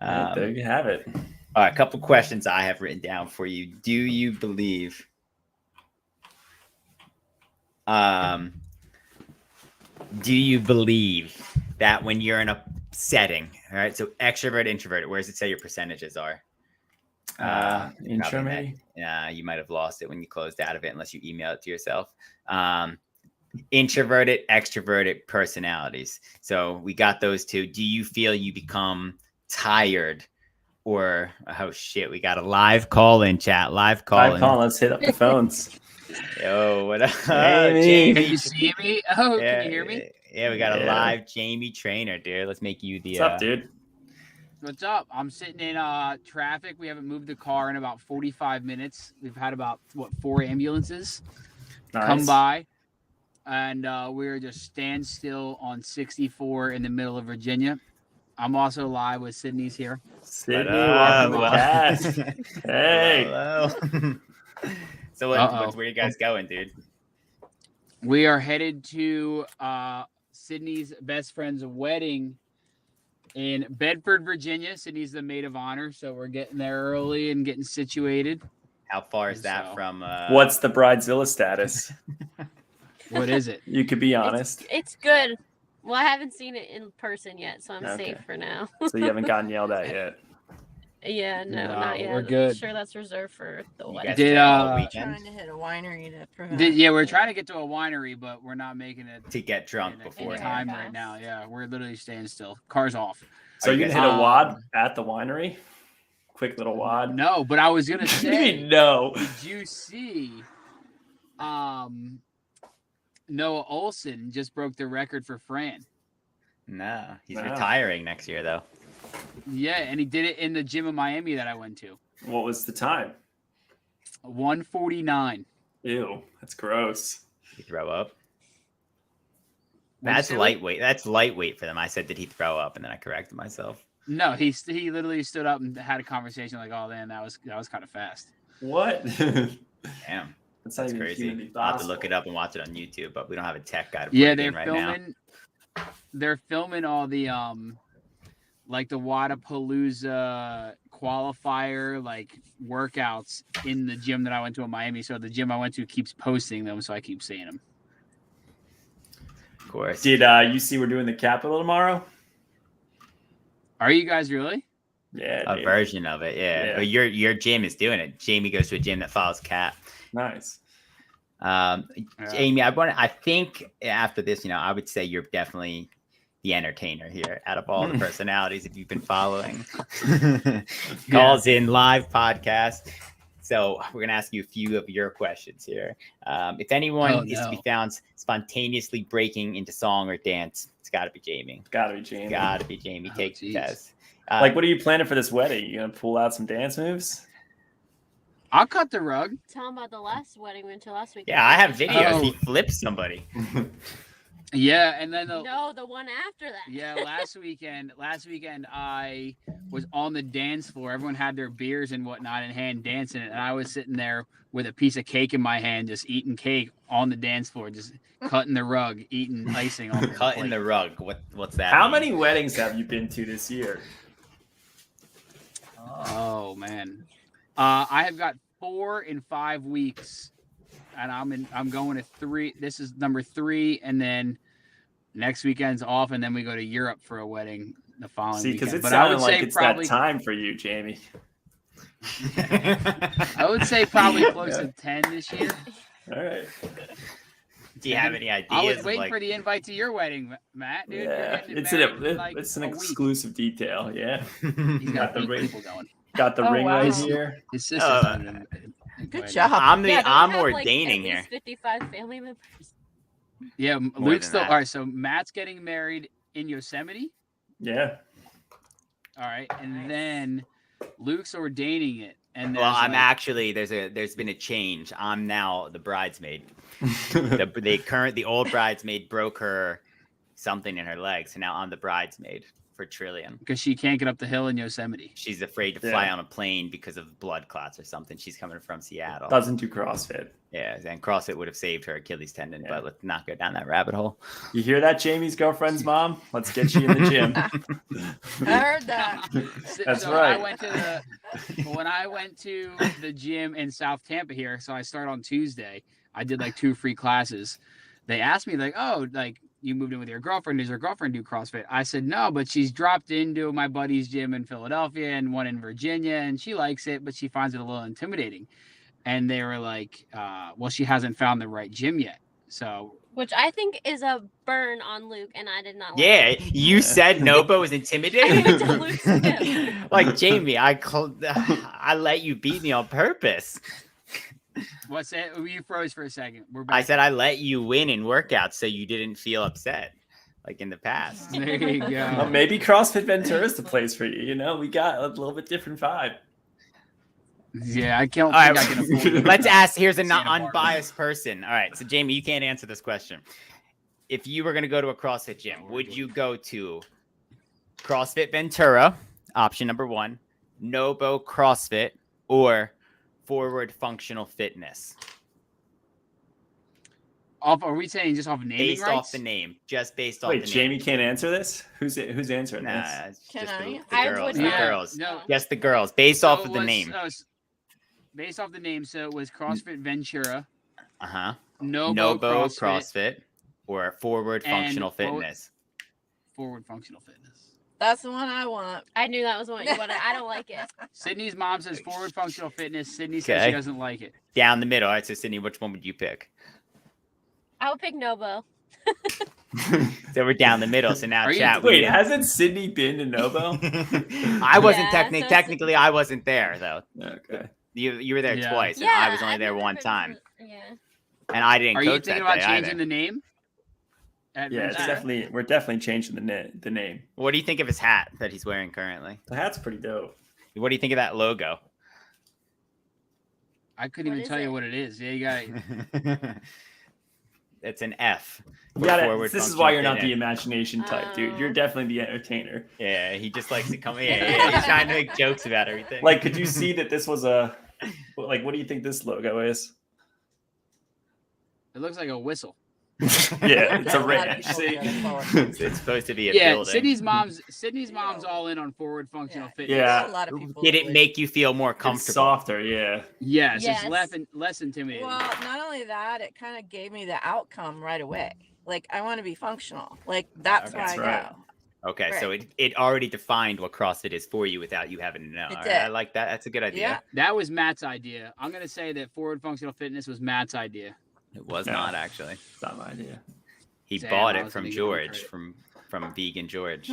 There you have it. All right, a couple questions I have written down for you. Do you believe that when you're in a setting, all right, so extrovert, introvert, where does it say your percentages are? Intro, maybe? Yeah, you might have lost it when you closed out of it unless you email it to yourself. Introverted, extroverted personalities. So we got those two. Do you feel you become tired? Or, oh shit, we got a live call in chat. Live call. Let's hit up the phones. Yo, what up? Jamie. Can you see me? Oh, yeah, can you hear me? Yeah, we got a live Jamie Trainer, dude. Let's make you the. What's up, dude? What's up? I'm sitting in traffic. We haven't moved the car in about 45 minutes. We've had about, 4 ambulances come by. And we're just standstill on 64 in the middle of Virginia. I'm also live with Sydney's here. Sydney, welcome back. Hey. Hello. So where are you guys going, dude? We are headed to Sydney's best friend's wedding in Bedford, Virginia. Sydney's the maid of honor, so we're getting there early and getting situated. How far is that from? What's the bridezilla status? What is it? You could be honest. It's good. Well, I haven't seen it in person yet, so I'm safe for now. So you haven't gotten yelled at yet? Yeah, no, not yet. We're good. I'm sure that's reserved for the wedding. Trying to hit a winery to prevent. We're trying to get to a winery, but we're not making it to get drunk before time right now. Yeah, we're literally staying still. Car's off. So you can hit a wad at the winery? Quick little wad? No, but I was gonna say. No. Did you see? Noah Olsen just broke the record for Fran. No, he's Wow. retiring next year though. Yeah, and he did it in the gym in Miami that I went to. What was the time? 1:49. Ew, that's gross. He throw up. What'd you That's say, Luke? lightweight. That's lightweight for them. I said, did he throw up? And then I corrected myself. No, he literally stood up and had a conversation like, "Oh, man, that was kind of fast." What? Damn, That's not that's even crazy. humanly I'll have to look possible. it up and watch it on YouTube, but we don't have a tech guy to put Yeah, it they're in right now. filming. They're filming all the like the Wadapalooza qualifier like workouts in the gym that I went to in Miami. So the gym I went to keeps posting them, so I keep seeing them. Of course. Did you see we're doing the Capitol tomorrow? Are you guys really? Yeah, A dude. version of it, yeah. Yeah. But your gym is doing it. Jamie goes to a gym that follows Cap. Nice. Jamie, I think after this, I would say you're definitely the entertainer here out of all the personalities if you've been following. Calls in live podcast. So we're gonna ask you a few of your questions here. If anyone is to be found spontaneously breaking into song or dance, it's got to be Jamie. Gotta be Jamie. Got to be Jamie. Take the test. Like, what are you planning for this wedding? You gonna pull out some dance moves? I'll cut the rug. Tell him about the last wedding we went to last week. Yeah, I have videos. Oh. He flipped somebody. Yeah, and then No, the one after that. yeah, last weekend I was on the dance floor. Everyone had their beers and whatnot in hand dancing, and I was sitting there with a piece of cake in my hand, just eating cake on the dance floor, just cutting the rug, eating icing on the Cutting plate. the rug. What's that? How mean? many weddings have you been to this year? Oh man, I have got 4 in 5 weeks, and I'm going to 3. This is number 3, and then next weekend's off, and then we go to Europe for a wedding the following See, because weekend. it But I sounded would like say it's probably that time for you, Jamie. I would say probably close to 10 this year. All right. Do you have any ideas? I was of, waiting like, for the invite to your wedding, Matt. Dude, You're Yeah, getting it it's married in, it's an a week. exclusive detail. Yeah, He's got the 8 ring. people going. Got the Oh, ring wow. right here. His sister's Good job. I'm Yeah, don't we I'm have, ordaining like, at here. least 55 family members. Yeah, More Luke's than still that. all right. So Matt's getting married in Yosemite. Yeah. All right, and Nice. then Luke's ordaining it, and Well, there's, I'm like- actually there's been a change. I'm now the bridesmaid. The old bridesmaid broke her something in her leg, so now I'm the bridesmaid for Trillian. because she can't get up the hill in Yosemite. She's afraid to fly Yeah. on a plane because of blood clots or something. She's coming from Seattle. Doesn't do CrossFit. Yeah, and CrossFit would have saved her Achilles tendon, Yeah. but let's not go down that rabbit hole. You hear that, Jamie's girlfriend's mom? Let's get you in the gym. I heard that. That's so right. When I went to the gym in South Tampa here, so I start on Tuesday. I did like 2 free classes. They asked me like, "Oh, like you moved in with your girlfriend? Does your girlfriend do CrossFit?" I said no, but she's dropped into my buddy's gym in Philadelphia and one in Virginia, and she likes it, but she finds it a little intimidating. And they were like, "Well, she hasn't found the right gym yet." So Which I think is a burn on Luke, and I did not like Yeah, it. you said Nobo was I intimidating. went to Luke's gym. Like Jamie, I let you beat me on purpose. what's it? You froze for a second. We're back. I said I let you win in workouts so you didn't feel upset, like in the past. There you go. Well, maybe CrossFit Ventura is the place for you. You know, we got a little bit different vibe. Yeah, I can't All think right, I can afford it. let's ask. Here's an Santa Barbara. unbiased person. All right, so Jamie, you can't answer this question. If you were going to go to a CrossFit gym, would you go to CrossFit Ventura, option number 1, Nobo CrossFit, or Forward Functional Fitness? Are we saying just off naming Based rights? off the name, just based off Wait, the Jamie name. can't answer this? Who's answering Nah, this? it's Can just I? the I girls. would The not. girls. No. Just the girls, based So off it of the was- name. Based off the name, so it was CrossFit Ventura, Uh-huh. Nobo, Nobo CrossFit, CrossFit, or Forward and Functional Forward- Fitness. Forward Functional Fitness. That's the one I want. I knew that was what you wanted. I don't like it. Sydney's mom says Forward Functional Fitness. Sydney says Okay. she doesn't like it. Down the middle. All right, so Sydney, which one would you pick? I would pick Nobo. So we're down the middle. So now Are you- chat. Wait, we- hasn't Sydney been to Nobo? I wasn't Yeah, so technically I wasn't there though. Okay. You were there Yeah. twice, and Yeah, I was only I've there never one been time, to- Yeah. and I didn't Are you coach thinking that about day changing either. the name? Yeah, Adventure. we're definitely changing the name. What do you think of his hat that he's wearing currently? The hat's pretty dope. What do you think of that logo? I couldn't What even is tell you it? what it is. Yeah, you got It's an F. You gotta, forward this is why you're function not the fitness. imagination type, dude. You're Oh. definitely the entertainer. Yeah, he just likes to come. Yeah, he's trying to make jokes about everything. Like, could you see that this was a like? What do you think this logo is? It looks like a whistle. Yeah, it's a lot of ranch. people See? get it forward. it's supposed to be a Yeah, building. Sydney's mom's all in on forward functional Yeah. fitness. Yeah. A lot of people Did it believe- make you feel more It's comfortable? softer, yeah. Yes, Yes. it's less intimidating. Well, not only that, it kind of gave me the outcome right away. Like, I want to be functional. Like, that's why That's I right. go. Okay, so Right. it already defined what CrossFit is for you without you having to know. It All did. right, I like that. That's a good idea. Yeah. That was Matt's idea. I'm gonna say that forward functional fitness was Matt's idea. It was No. not actually. It's not my idea. He Damn, bought I it was from gonna give him George, credit. from Vegan George.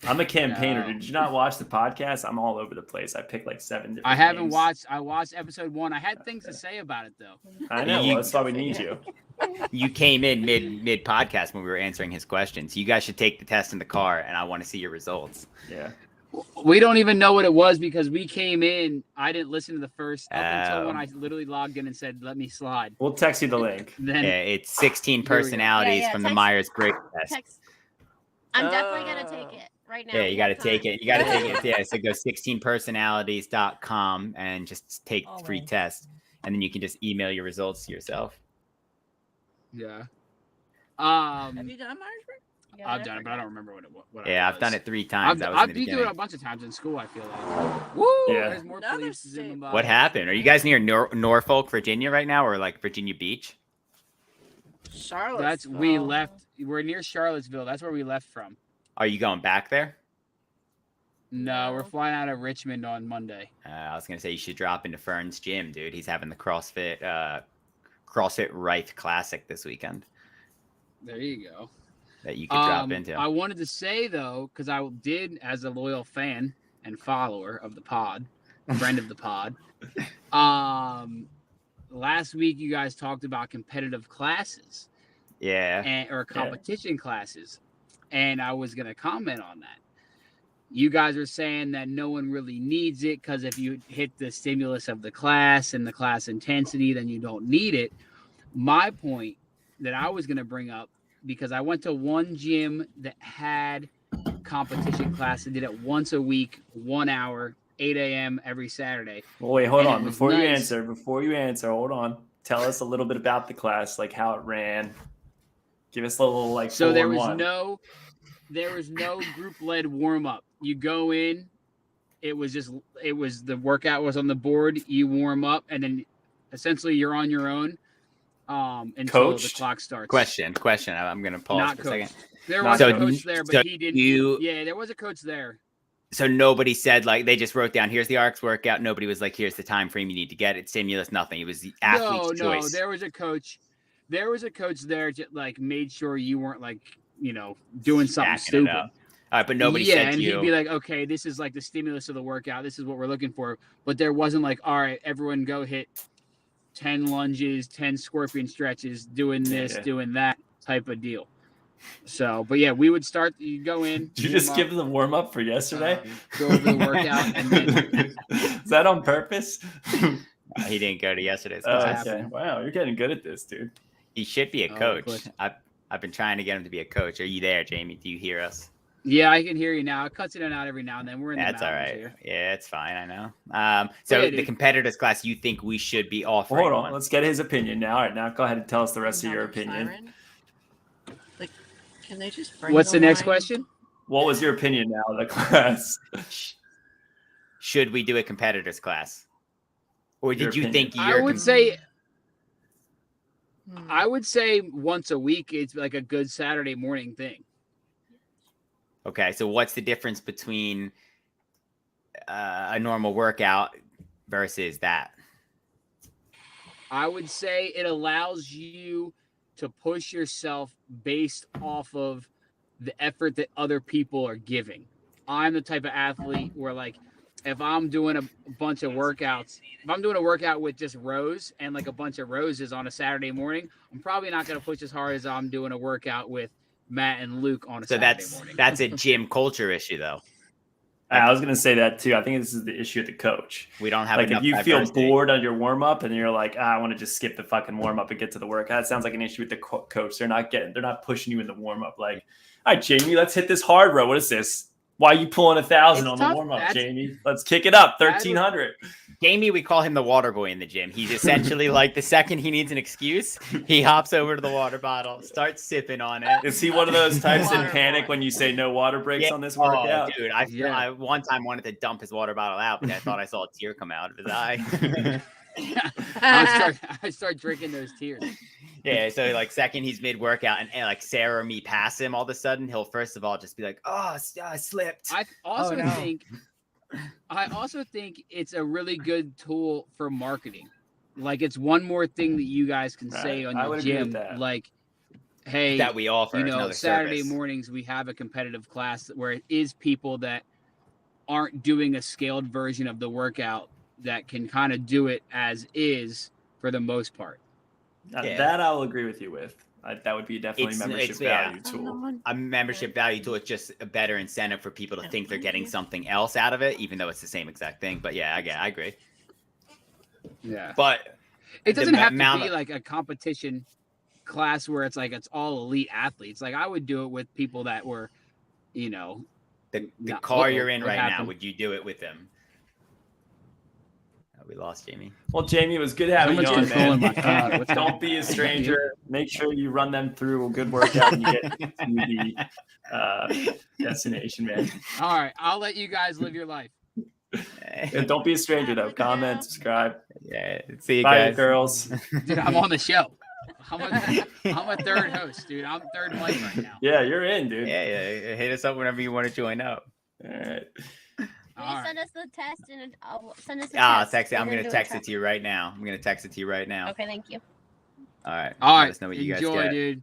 I'm a campaigner. No. Did you not watch the podcast? I'm all over the place. I picked like 7 different I haven't names. watched. I watched episode 1. I had things to say about it though. I know. You- Well, that's why we need you. You came in mid podcast when we were answering his questions. You guys should take the test in the car, and I want to see your results. Yeah. We don't even know what it was because we came in. I didn't listen to the first up until when Oh. I literally logged in and said, "Let me slide." We'll text you the link. Then Yeah, it's 16 Here we go. personalities Yeah, from the text- Myers Briggs test. Text. I'm definitely gonna take it right now. Yeah, you got to What take time? it. You got to take it. Yeah, so go 16personalities.com and just take Oh, the free man. test, and then you can just email your results to yourself. yeah. Have you done Myers-Briggs? Yeah, I've done it, but I don't remember what it was. Yeah, I've done it 3 times. I've, That was in I've the been doing it beginning. a bunch of times in school. I feel like. Woo! Yeah. There's more Another police state. involved. What happened? Are you guys near Norfolk, Virginia right now, or like Virginia Beach? Charlotte. That's we left. We're near Charlottesville. That's where we left from. Are you going back there? No, we're No. flying out of Richmond on Monday. I was gonna say you should drop into Fern's gym, dude. He's having the CrossFit Rife Classic this weekend There you go. that you could drop into. I wanted to say though, because I did, as a loyal fan and follower of the pod, friend of the pod. Last week you guys talked about competitive classes Yeah. or competition classes, and I was gonna comment on that. You guys are saying that no one really needs it because if you hit the stimulus of the class and the class intensity, then you don't need it. My point that I was going to bring up, because I went to one gym that had competition class and did it once a week, 1 hour, 8 a.m. every Saturday. Well, wait, hold And it on. was Before you nice. answer, hold on. Tell us a little bit about the class, like how it ran. Give us a little like. So there was 4-1. no group led warm up. You go in, it was the workout was on the board. You warm up, and then essentially you're on your own until the Coached? clock starts. Question. I'm gonna pause Not for a second. coached. There Not was a coached. coach there, but So he didn't. you- Yeah, there was a coach there. So nobody said like they just wrote down here's the ARCS workout. Nobody was like here's the time frame you need to get it. Stimulus, nothing. It was the athlete's No, choice. there was a coach. There was a coach there to like made sure you weren't like doing something Stacking it stupid. up. All right, but nobody yeah, said and to he'd you. be like, okay, this is like the stimulus of the workout. This is what we're looking for. But there wasn't like, all right, everyone go hit 10 lunges, 10 scorpion stretches, doing this, Yeah. doing that type of deal. So, but yeah, we would start. You go in. Did you warm just up, give them warm up for yesterday? go over the workout, and then Is that on purpose? He didn't go to yesterday's Oh, class. okay. Wow, you're getting good at this, dude. He should be a Oh, coach. clutch. I've been trying to get him to be a coach. Are you there, Jamie? Do you hear us? yeah, I can hear you now. It cuts in and out every now and then. We're in the That's all mountains right. here. Yeah, it's fine. I know. So Yeah, the dude. competitors class, you think we should be Well, offering hold on. one? Let's get his opinion now. All right, now go ahead and tell us the rest of your Another opinion. siren? Like, can they just bring What's the next line? question? What was your opinion now of the class? Should we do a competitors class, or Your did you opinion. think I you're? would say Hmm. I would say once a week it's like a good Saturday morning thing. Okay, so what's the difference between a normal workout versus that? I would say it allows you to push yourself based off of the effort that other people are giving. I'm the type of athlete where like if I'm doing a bunch of workouts, if I'm doing a workout with just rows and like a bunch of roses on a Saturday morning, I'm probably not going to push as hard as I'm doing a workout with Matt and Luke on a So Saturday morning. that's a gym culture issue, though. I was gonna say that too. I think this is the issue with the coach. We don't have Like enough if you feel diversity. bored on your warm up and you're like, I want to just skip the fucking warm up and get to the workout. It sounds like an issue with the coach. They're not pushing you in the warm up. Like, all right, Jamie, let's hit this hard row. What is this? Why are you pulling 1,000 on the warm up, Jamie? Let's kick it up, 1,300. Jamie, we call him the water boy in the gym. He's essentially like the second he needs an excuse, he hops over to the water bottle, starts sipping on it. Is he one of those types in panic when you say no water breaks on this workout? Dude, I one time wanted to dump his water bottle out, but I thought I saw a tear come out of his eye. I start drinking those tears. Yeah, so like second he's mid workout and like Sarah or me pass him, all of a sudden he'll first of all just be like, "Oh, I slipped." I also think it's a really good tool for marketing. Like it's one more thing that you guys can say on your gym. Like, hey, that we offer. Saturday service. mornings we have a competitive class where it is people that aren't doing a scaled version of the workout that can kind of do it as is for the most part. That I'll agree with you with. That would be definitely membership value tool. A membership value tool is just a better incentive for people to think they're getting something else out of it, even though it's the same exact thing. But yeah, I agree. Yeah, but it doesn't have to be like a competition class where it's like it's all elite athletes. Like I would do it with people that were, the car you're in right now. Would you do it with them? We lost Jamie. Well, Jamie, it was good having you on, man. Don't be a stranger. Make sure you run them through a good workout and you get to the destination, man. All right. I'll let you guys live your life. And don't be a stranger, though. Comment, subscribe. Yeah. See you Bye, guys. girls. Dude, I'm on the show. I'm a third host, dude. I'm third mic right now. Yeah, you're in, dude. Yeah. Hit us up whenever you want to join up. All right. Send us the test and I'll send us. I'll text it. I'm gonna text it to you right now. Okay, thank you. All right. Let us know what you guys enjoy, get. dude.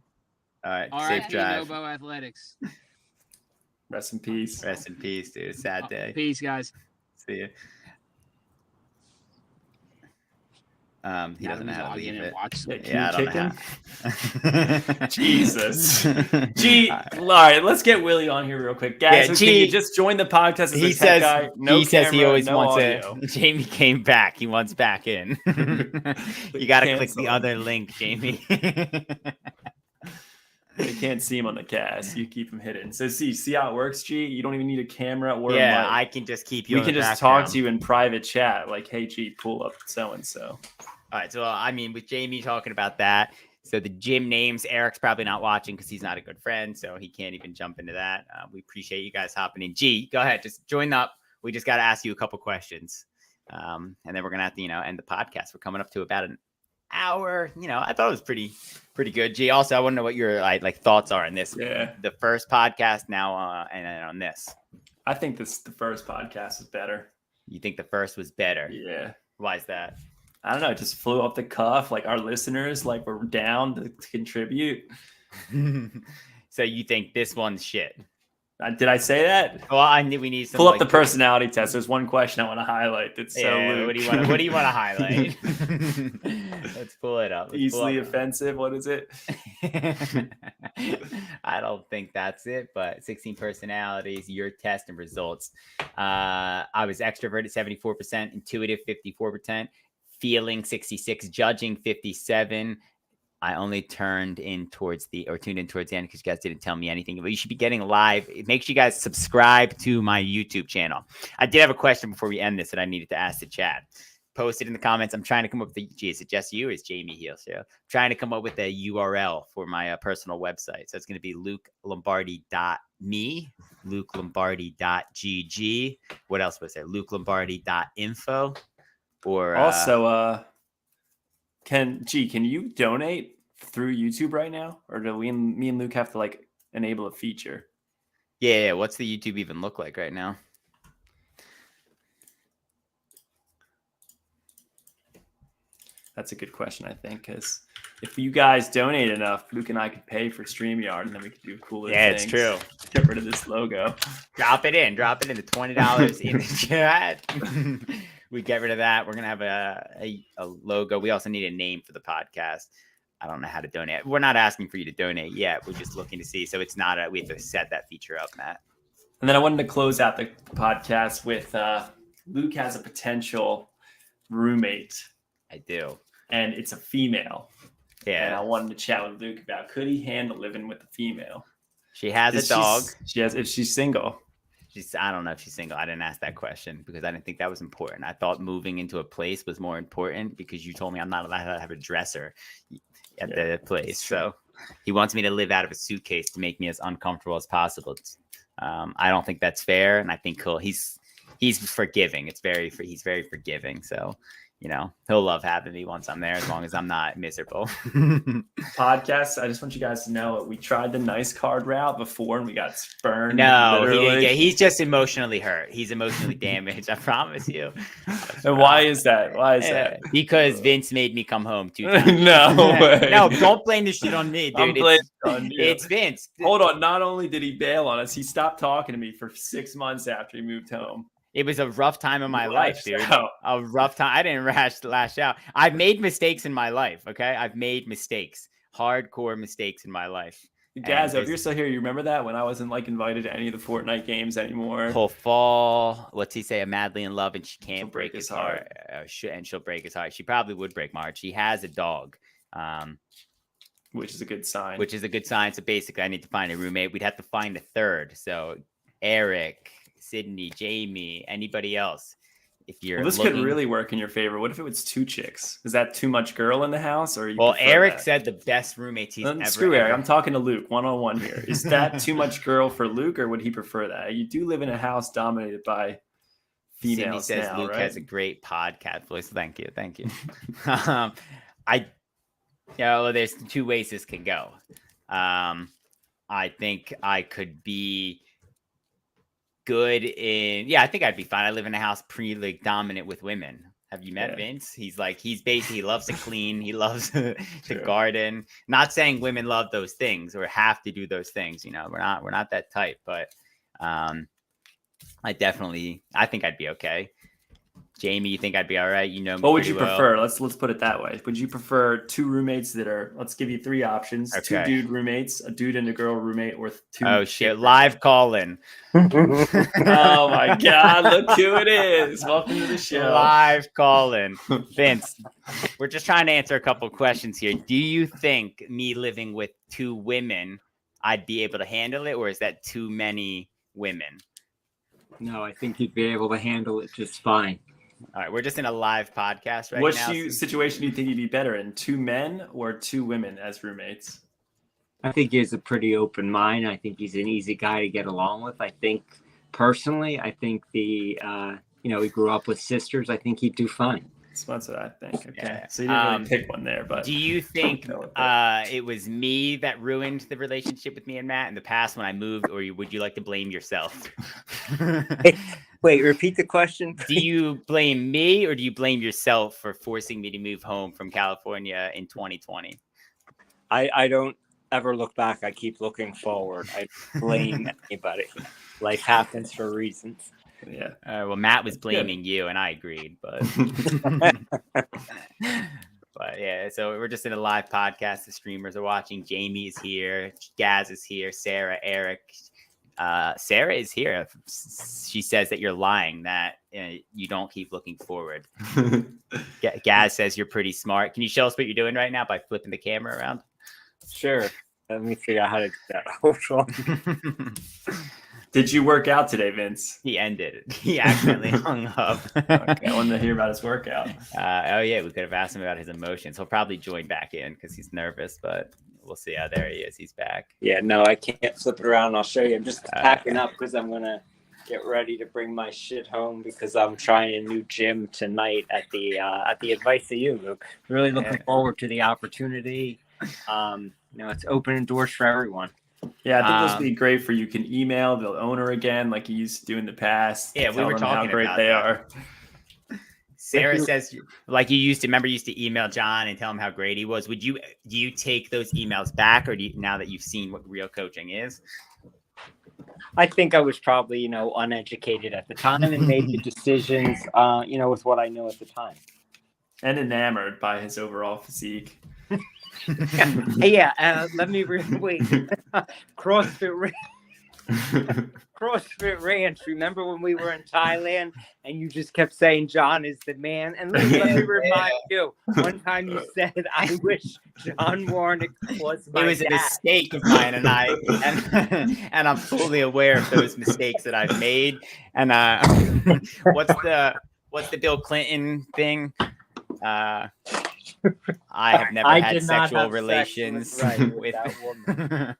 All right. Safe drive. Nobo Athletics. Rest in peace. Rest in peace, dude. Sad day. Peace, guys. See you. He doesn't know how to leave it. Yeah, I don't know how. Jesus. G, all right, let's get Willie on here real quick. Guys, can you just join the podcast as he a says, tech guy? No he camera, says he always no wants audio. it. Jamie came back. He wants back in. You got to click the other link, Jamie. They can't see him on the cast. You keep him hidden. So see how it works, G? You don't even need a camera or yeah, a mic. I can just keep you. We can just talk to you in private chat, like, hey, G, pull up so and so. All right, so I mean, with Jamie talking about that, so the gym names, Eric's probably not watching because he's not a good friend, so he can't even jump into that. We appreciate you guys hopping in. G, go ahead, just join up. We just got to ask you a couple questions, and then we're gonna have to, end the podcast. We're coming up to about an hour. I thought it was pretty good. G, also, I want to know what your like thoughts are on this. Yeah, the first podcast now, and then on this. I think the first podcast is better. You think the first was better? Yeah. Why is that? I don't know. It just flew off the cuff. Like our listeners, like were down to contribute. So you think this one's shit? Did I say that? Well, I knew we need some. Pull up the personality test. There's one question I want to highlight. That's so. Luke. What do you want to highlight? Let's pull it up. Easily offensive. What is it? I don't think that's it. But 16 personalities, your test and results. I was extroverted 74%, intuitive 54%, feeling 66%, judging 57%. I only tuned in towards the end because you guys didn't tell me anything. But you should be getting live. Make sure you guys subscribe to my YouTube channel. I did have a question before we end this that I needed to ask the chat. Post it in the comments. I'm trying to come up with is it just you or is Jamie Heel Show? I'm trying to come up with a URL for my personal website. So it's going to be lukelombardi.me, lukelombardi.gg. What else was there? lukelombardi.info. Or also, can you donate through YouTube right now, or do me and Luke have to like enable a feature? Yeah. What's the YouTube even look like right now? That's a good question, I think, because if you guys donate enough, Luke and I could pay for StreamYard, and then we could do cooler things. It's true. Get rid of this logo. Drop it in. The $20 in the chat. We get rid of that. We're gonna have a logo. We also need a name for the podcast. I don't know how to donate. We're not asking for you to donate yet. We're just looking to see. So it's not we have to set that feature up, Matt. And then I wanted to close out the podcast with Luke has a potential roommate. I do. And it's a female. Yeah. And I wanted to chat with Luke about, could he handle living with a female? She has a dog. If she's single. I don't know if she's single. I didn't ask that question because I didn't think that was important. I thought moving into a place was more important because you told me I'm not allowed to have a dresser at the place. So he wants me to live out of a suitcase to make me as uncomfortable as possible. I don't think that's fair, and I think he's forgiving. He's very forgiving. So, he'll love having me once I'm there, as long as I'm not miserable. Podcast. I just want you guys to know we tried the nice card route before, and we got spurned. No, he didn't he's just emotionally hurt. He's emotionally damaged. I promise you. And why is that? That? Because Vince made me come home 2 times. No way. No, don't blame this shit on me, dude. I'm blaming on you. It's Vince. Hold on. Not only did he bail on us, he stopped talking to me for 6 months after he moved home. It was a rough time in my life, dude. A rough time. I didn't lash out. I've made mistakes in my life, okay? I've made mistakes. Hardcore mistakes in my life. Gaz, if you're still here, you remember that when I wasn't invited to any of the Fortnite games anymore? He'll fall. What's he say? I'm madly in love and she can't break his heart. And she'll break his heart. She probably would break my heart. She has a dog. Which is a good sign. So basically, I need to find a roommate. We'd have to find a third. So Eric, Sydney, Jamie, anybody else. If you're this could really work in your favor. What if it was 2 chicks? Is that too much girl in the house? Or Eric said the best roommates he's ever. Screw Eric. I'm talking to Luke one-on-one here. Is that too much girl for Luke, or would he prefer that? You do live in a house dominated by females. Sydney says Luke has a great podcast voice. Thank you. There's 2 ways this can go. I think I could be good I think I'd be fine. I live in a house pretty dominant with women. Have you met Vince? He loves to clean. He loves to garden. Not saying women love those things or have to do those things. We're not that type, but I think I'd be okay. Jamie, you think I'd be all right? What would you prefer? Let's put it that way. Would you prefer 2 roommates that are? Let's give you 3 options: okay. 2 dude roommates, a dude and a girl roommate, or 2. Oh shit! Live call-in. Oh my god! Look who it is. Welcome to the show. Live call-in. Vince, we're just trying to answer a couple of questions here. Do you think me living with 2 women, I'd be able to handle it, or is that too many women? No, I think you'd be able to handle it just fine. All right, we're just in a live podcast right now. What situation do you think you'd be better in? 2 men or 2 women as roommates? I think he has a pretty open mind. I think he's an easy guy to get along with. I think personally, he grew up with sisters. I think he'd do fine. So that's what I think. Okay. Yeah. So you didn't really pick one there, but do you think it was me that ruined the relationship with me and Matt in the past when I moved, or would you like to blame yourself? Wait, repeat the question. Do you blame me or do you blame yourself for forcing me to move home from California in 2020? I don't ever look back. I keep looking forward. I blame anybody. Life happens for reasons. Yeah. Well, Matt was blaming you, and I agreed, but yeah. So we're just in a live podcast. The streamers are watching. Jamie is here. Gaz is here. Sarah, Eric. Sarah is here. She says that you're lying, that you don't keep looking forward. Gaz says you're pretty smart. Can you show us what you're doing right now by flipping the camera around? Sure. Let me figure out how to do that. Hold on. Did you work out today, Vince? He ended it. He accidentally hung up. Okay, I wanted to hear about his workout. We could have asked him about his emotions. He'll probably join back in because he's nervous, but we'll see. There he is. He's back. Yeah, no, I can't flip it around. I'll show you. I'm just packing up because I'm going to get ready to bring my shit home because I'm trying a new gym tonight at the advice of you, Luke. Really looking forward to the opportunity. It's opening doors for everyone. Yeah, I think this would be great for you. Can email the owner again like you used to do in the past. Yeah, we were talking how great about they are. Sarah says, like you used to email John and tell him how great he was. Do you take those emails back, or now that you've seen what real coaching is? I think I was probably, uneducated at the time and made the decisions, with what I know at the time. and enamored by his overall physique. Yeah, let me wait. CrossFit Ranch. Remember when we were in Thailand and you just kept saying John is the man? And let me remind you, one time you said, "I wish John Warnick was my It was a dad." mistake of mine, and I'm fully aware of those mistakes that I've made. And what's the Bill Clinton thing? I have never had sexual relations with that woman.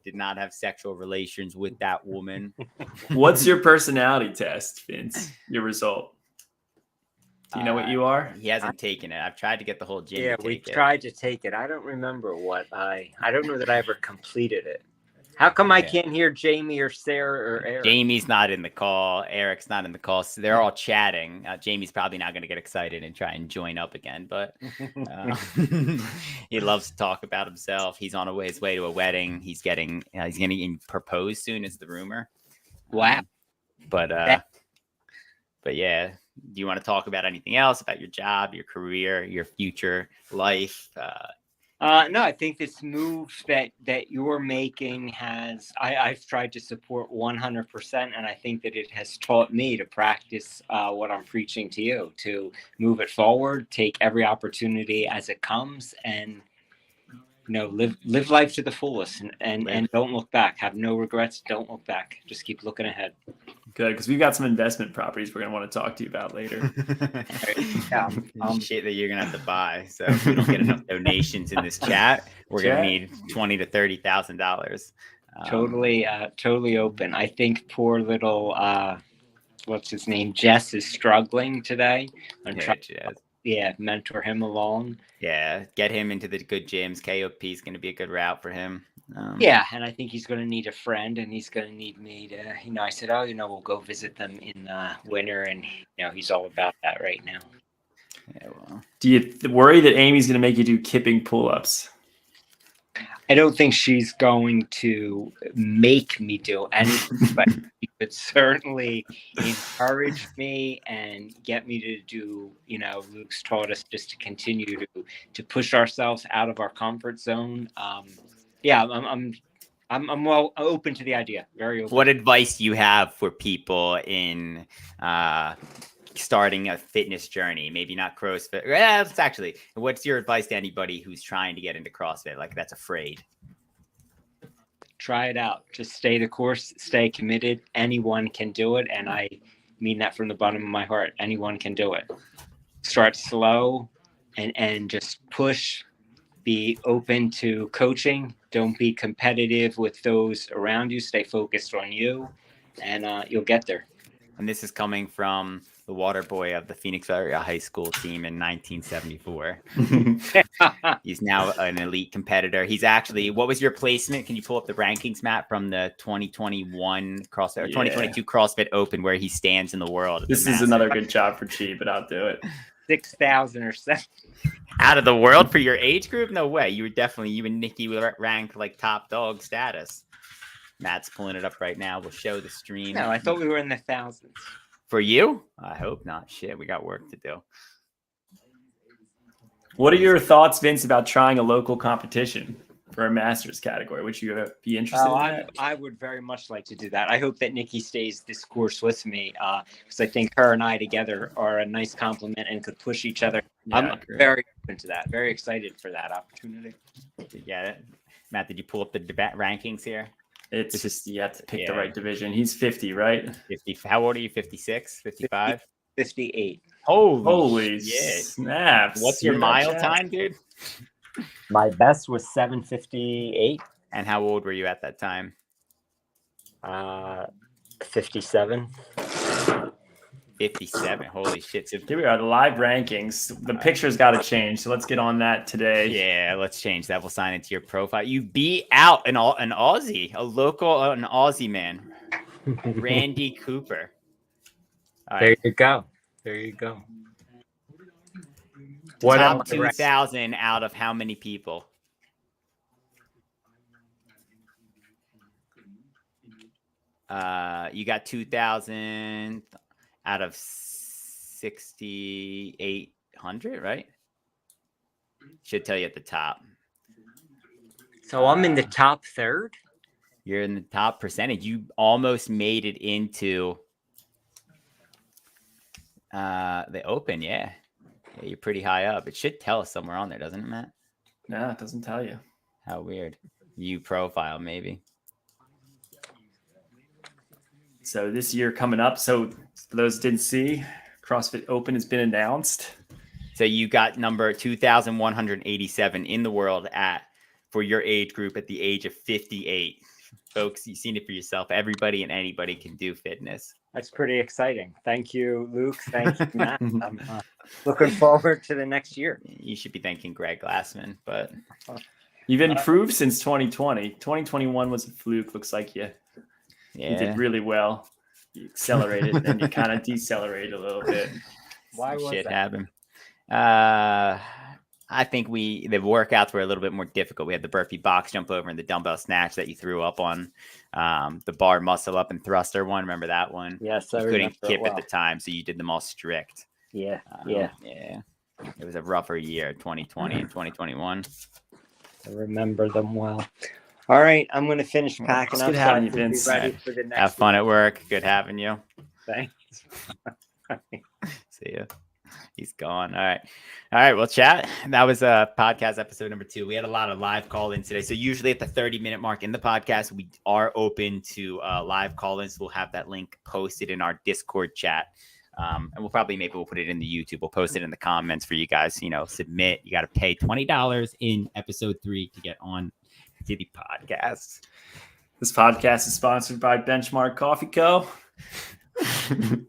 did not have sexual relations with that woman. What's your personality test, Vince? Your result? Do you know what you are? He hasn't taken it. I've tried to get the whole gym. Yeah, to we take it. tried to take it. I don't remember what I don't know that I ever completed it. How come I can't hear Jamie or Sarah or Eric? Jamie's not in the call. Eric's not in the call. So they're all chatting. Jamie's probably not going to get excited and try and join up again, but he loves to talk about himself. He's on his way to a wedding. He's getting proposed soon, is the rumor. Wow. But yeah, do you want to talk about anything else about your job, your career, your future life? No, I think this move that you're making I've tried to support 100%, and I think that it has taught me to practice what I'm preaching to you, to move it forward, take every opportunity as it comes, and live life to the fullest, and don't look back. Have no regrets. Don't look back. Just keep looking ahead. Good, because we've got some investment properties we're going to want to talk to you about later. Shit that you're going to have to buy. So if we don't get enough donations in this chat, we're going to need $20,000 to $30,000. Totally open. I think poor little, what's his name? Jess is struggling today. Mentor him along. Yeah, get him into the good gyms. KOP is going to be a good route for him. And I think he's going to need a friend, and he's going to need me to, I said, we'll go visit them in the winter, and, he's all about that right now. Yeah, well. Do you worry that Amy's going to make you do kipping pull-ups? I don't think she's going to make me do anything, but she could certainly encourage me and get me to do, Luke's taught us just to continue to push ourselves out of our comfort zone. I'm well open to the idea. Very open. What advice do you have for people in starting a fitness journey? Maybe not CrossFit. What's your advice to anybody who's trying to get into CrossFit, like that's afraid? Try it out. Just stay the course. Stay committed. Anyone can do it, and I mean that from the bottom of my heart. Anyone can do it. Start slow, and just push. Be open to coaching. Don't be competitive with those around you. Stay focused on you, and you'll get there. And this is coming from the water boy of the Phoenix area high school team in 1974. He's now an elite competitor. He's actually, what was your placement? Can you pull up the rankings, Matt, from the 2021 CrossFit or 2022 CrossFit Open, where he stands in the world? This is another good job for Chi, but I'll do it. 6,000 or 7. Out of the world for your age group? No way. You and Nikki were ranked like top dog status. Matt's pulling it up right now. We'll show the stream. No, I thought we were in the thousands. For you? I hope not. Shit, we got work to do. What are your thoughts, Vince, about trying a local competition for a Masters category? Would you be interested in that? I would very much like to do that. I hope that Nikki stays this course with me, because I think her and I together are a nice complement and could push each other. Yeah, I'm very open to that. Very excited for that opportunity. You get it? Matt, did you pull up the rankings here? It's just you have to pick the right division. He's 50, right? 50. How old are you? 56, 55? 58. Holy snaps. What's your mile time, dude? My best was 7:58. And how old were you at that time? 57. 57. Holy shit. So here we are, the live rankings. The picture's got to change, so let's get on that today. Yeah, let's change that. We'll sign into your profile. You beat out an Aussie, an Aussie man, Randy Cooper. All right. There you go. What top 2,000 out of how many people? You got 2,000 out of 6,800, right? Should tell you at the top. So I'm in the top third. You're in the top percentage. You almost made it into the Open. Yeah, you're pretty high up. It should tell us somewhere on there, doesn't it, Matt? No, it doesn't tell you. How weird. View profile, maybe. So this year coming up. So for those who didn't see, CrossFit Open has been announced. So you got number 2,187 in the world for your age group at the age of 58. Folks, you've seen it for yourself. Everybody and anybody can do fitness. That's pretty exciting. Thank you, Luke. Thank you, Matt. I'm looking forward to the next year. You should be thanking Greg Glassman, but You've improved since 2020. 2021 was a fluke. Looks like you did really well. You accelerated, and then you kind of decelerated a little bit. Why was shit that? happened. I think the workouts were a little bit more difficult. We had the burpee box jump over and the dumbbell snatch that you threw up on, the bar muscle up and thruster one. Remember that one? Yes, I you couldn't remember kip it well. at the time, so you did them all strict. Yeah. It was a rougher year, 2020 and 2021. I remember them well. All right, I'm going to finish packing It's up. good having you, so I can be Vince. ready for the next Have fun at work. Good having you. Thanks. See ya. He's gone. All right. Well, chat. That was podcast episode number 2. We had a lot of live call-ins today. So usually at the 30-minute mark in the podcast, we are open to live call-ins. We'll have that link posted in our Discord chat. And we'll put it in the YouTube. We'll post it in the comments for you guys. Submit. You got to pay $20 in episode 3 to get on to the podcast. This podcast is sponsored by Benchmark Coffee Co.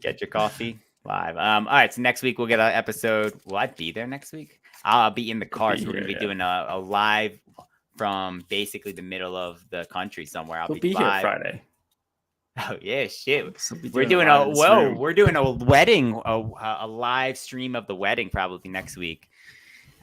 Get your coffee live. All right. So next week we'll get an episode. Will I be there next week? I'll be in the car. So we're going to be doing a live from basically the middle of the country somewhere. We'll be here Friday. Oh yeah, shit. So We're doing we're doing a wedding, a live stream of the wedding probably next week.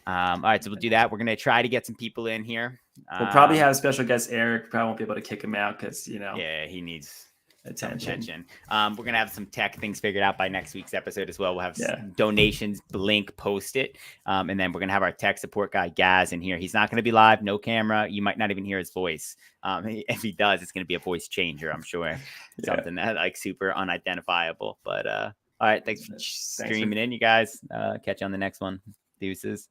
All right, so we'll do that. We're gonna try to get some people in here. We'll probably have special guest Eric. Probably won't be able to kick him out because yeah, he needs attention. We're gonna have some tech things figured out by next week's episode as well. We'll have some donations link posted, and then we're gonna have our tech support guy Gaz in here. He's not gonna be live, no camera. You might not even hear his voice. If he does, it's gonna be a voice changer, I'm sure. Something that like super unidentifiable. But all right, thanks for streaming in, you guys. Catch you on the next one. Deuces.